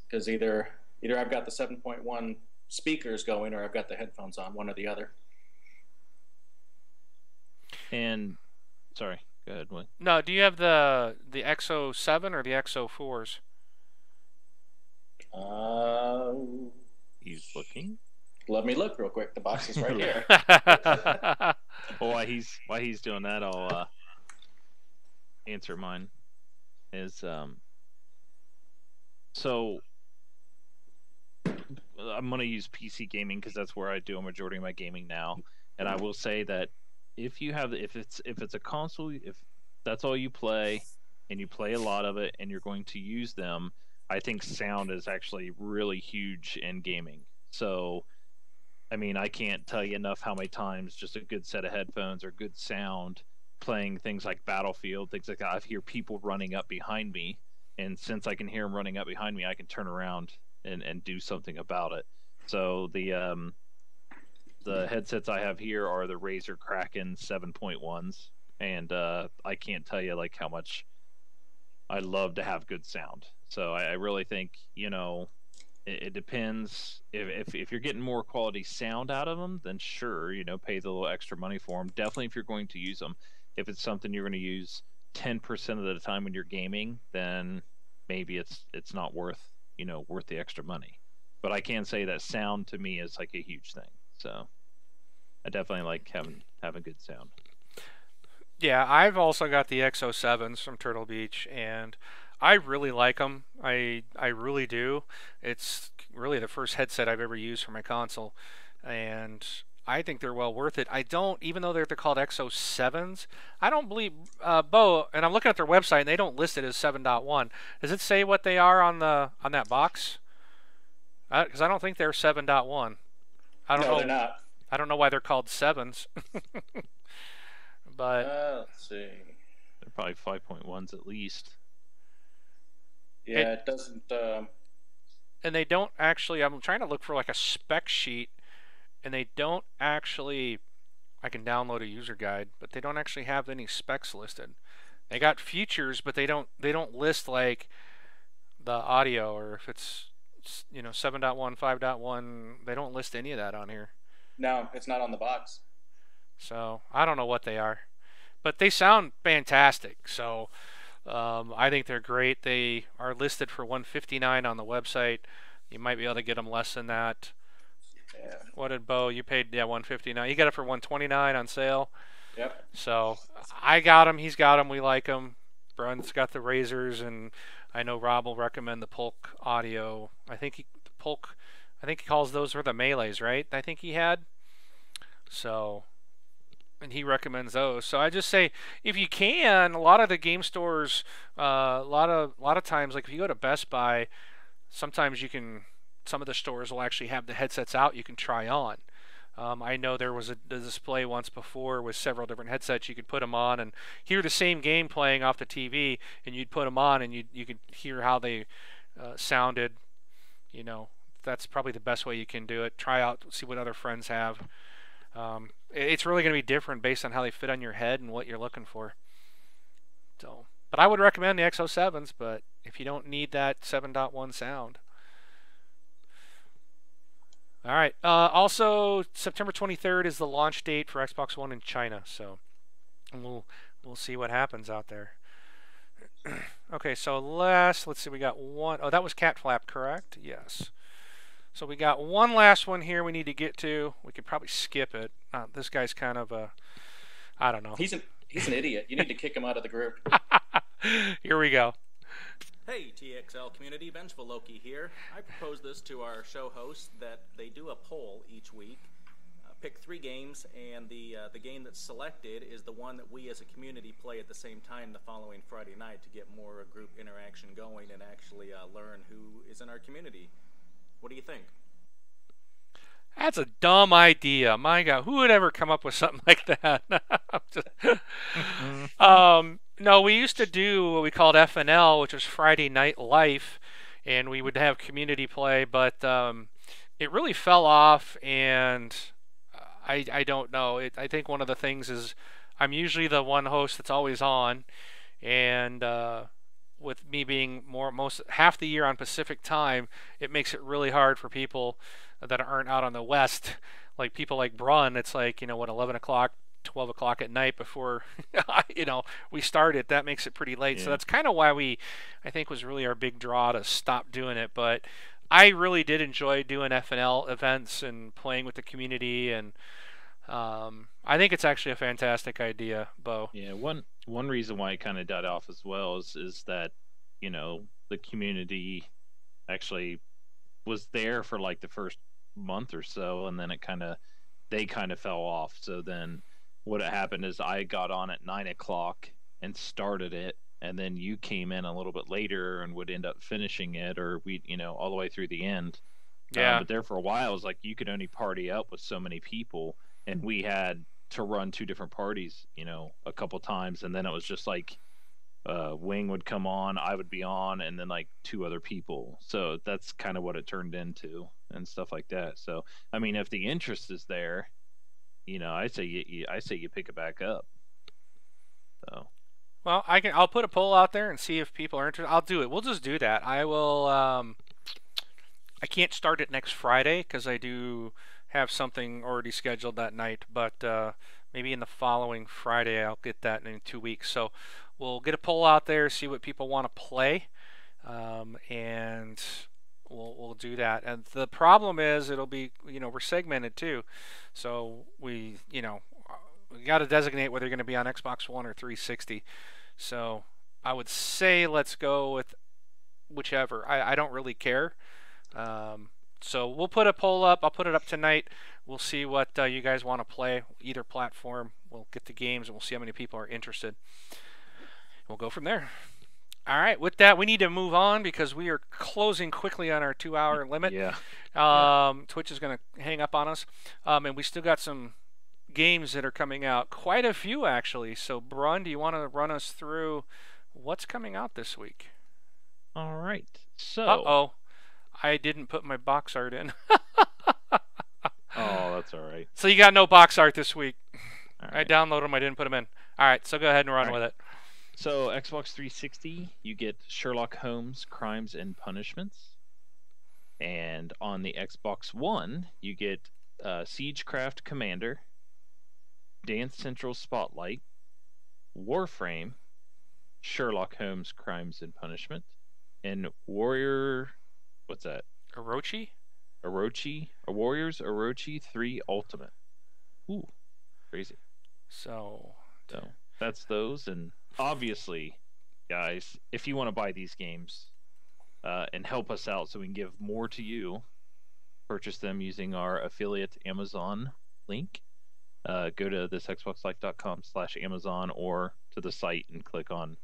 because either I've got the 7.1 speakers going, or I've got the headphones on, one or the other. And sorry, go ahead. What? No, do you have the XO7 or the XO4s? He's looking. Let me look real quick. The box is right here. Well, while he's doing that, I'll answer mine. So I'm gonna use PC gaming because that's where I do a majority of my gaming now. And I will say that if it's a console, if that's all you play, and you play a lot of it, and you're going to use them, I think sound is actually really huge in gaming. So, I mean, I can't tell you enough how many times just a good set of headphones or good sound playing things like Battlefield, things like that. I hear people running up behind me, and since I can hear them running up behind me, I can turn around and do something about it. So the headsets I have here are the Razer Kraken 7.1s, and I can't tell you like how much I love to have good sound. So I really think, you know, it depends. If you're getting more quality sound out of them, then sure, you know, pay the little extra money for them. Definitely if you're going to use them. If it's something you're going to use 10% of the time when you're gaming, then maybe it's not worth the extra money. But I can say that sound to me is like a huge thing. So I definitely like having good sound. Yeah, I've also got the XO7s from Turtle Beach, and I really like them. I really do. It's really the first headset I've ever used for my console, and I think they're well worth it. I don't, even though they're called XO7s, I don't believe, Bo, and I'm looking at their website, and they don't list it as 7.1. Does it say what they are on that box? Because I don't think they're 7.1. I don't know. They're not. I don't know why they're called 7s. But let's see. They're probably 5.1s at least. Yeah, it doesn't. And they don't actually. I'm trying to look for like a spec sheet, and they don't actually. I can download a user guide, but they don't actually have any specs listed. They got features, but they don't list like the audio, or if it's 7.1, 5.1. They don't list any of that on here. No, it's not on the box. So I don't know what they are, but they sound fantastic. So I think they're great. They are listed for $159 on the website. You might be able to get them less than that. Yeah. What did Bo? You paid $159. You got it for $129 on sale. Yep. So I got them. He's got them. We like them. Brun's got the Razors, and I know Rob will recommend the Polk Audio. I think he calls those were the Melees, right? I think he had. So and he recommends those. So I just say, if you can, a lot of the game stores, a lot of times, like if you go to Best Buy, sometimes some of the stores will actually have the headsets out you can try on. I know there was a display once before with several different headsets. You could put them on and hear the same game playing off the TV, and you'd put them on and you could hear how they sounded. You know, that's probably the best way you can do it. Try out, see what other friends have. It's really going to be different based on how they fit on your head and what you're looking for. So, but I would recommend the XO7s, but if you don't need that 7.1 sound. All right. Also, September 23rd is the launch date for Xbox One in China, so we'll see what happens out there. Okay, so let's see. We got one. Oh, that was Cat Flap, correct? Yes. So we got one last one here we need to get to. We could probably skip it. This guy's kind of a, I don't know. He's an idiot. You need to kick him out of the group. Here we go. Hey, TXL community, Vengeful Loki here. I propose this to our show hosts that they do a poll each week. Pick 3 games, and the game that's selected is the one that we as a community play at the same time the following Friday night to get more group interaction going and actually learn who is in our community. What do you think? That's a dumb idea. My God, who would ever come up with something like that? No, we used to do what we called FNL, which was Friday Night Life, and we would have community play, but it really fell off, and I don't know. I think one of the things is I'm usually the one host that's always on, and with me being half the year on Pacific time, it makes it really hard for people that aren't out on the West, like people like Brun. It's like, 11 o'clock, 12 o'clock at night before we started. That makes it pretty late. Yeah. So that's kind of why I think was really our big draw to stop doing it. But I really did enjoy doing FNL events and playing with the community, and I think it's actually a fantastic idea, Bo. Yeah, one reason why it kind of died off as well is that the community actually was there for like the first month or so, and then they kind of fell off. So then what had happened is I got on at 9 o'clock and started it, and then you came in a little bit later and would end up finishing it, or we all the way through the end. Yeah. But there for a while, it was like you could only party up with so many people, and we had to run 2 different parties, a couple times, and then it was just like Wing would come on, I would be on, and then like 2 other people. So that's kind of what it turned into and stuff like that. So I mean, if the interest is there, I say you pick it back up. So. Well, I'll put a poll out there and see if people are interested. I'll do it. We'll just do that. I will. I can't start it next Friday because I do have something already scheduled that night, but maybe in the following Friday I'll get that in 2 weeks. So we'll get a poll out there, see what people want to play, and we'll do that. And the problem is it'll be, we're segmented too, so we got to designate whether you're going to be on Xbox One or 360. So I would say let's go with whichever. I don't really care. So we'll put a poll up. I'll put it up tonight. We'll see what you guys want to play, either platform. We'll get the games, and we'll see how many people are interested. We'll go from there. All right. With that, we need to move on because we are closing quickly on our 2-hour limit. Yeah. Twitch is going to hang up on us. And we still got some games that are coming out. Quite a few, actually. So, Brun, do you want to run us through what's coming out this week? All right. So. Uh-oh. I didn't put my box art in. Oh, that's all right. So you got no box art this week. Right. I downloaded them. I didn't put them in. All right, so go ahead and run with it. So Xbox 360, you get Sherlock Holmes: Crimes and Punishments. And on the Xbox One, you get Siegecraft Commander, Dance Central Spotlight, Warframe, Sherlock Holmes: Crimes and Punishment, and Warrior... What's that? Orochi? Warriors Orochi 3 Ultimate. Ooh, crazy. So that's those, and obviously, guys, if you want to buy these games and help us out so we can give more to you, purchase them using our affiliate Amazon link. go to thisxboxlife.com/Amazon or to the site and click on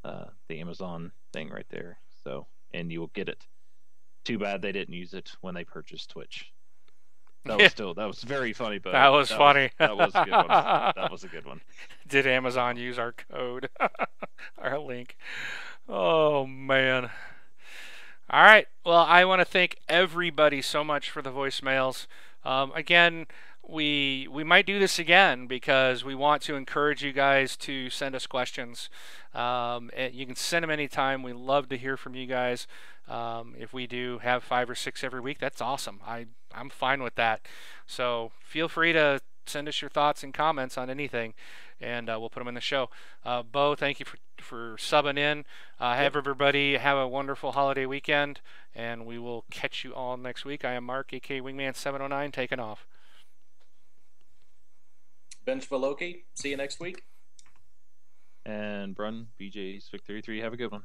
the Amazon thing right there. So, and you will get it. Too bad they didn't use it when they purchased Twitch. That was very funny, but that was funny. That was a good one. That was a good one. Did Amazon use our code, our link? Oh man. All right. Well, I want to thank everybody so much for the voicemails. Again, we might do this again because we want to encourage you guys to send us questions. And you can send them anytime. We love to hear from you guys. If we do have 5 or 6 every week, that's awesome. I'm fine with that. So feel free to send us your thoughts and comments on anything, and we'll put them in the show. Bo, thank you for subbing in. Have everybody have a wonderful holiday weekend, and we will catch you all next week. I am Mark, aka Wingman709, taking off. Bench Valoki, see you next week. And Brun, BJ's Vic 33, have a good one.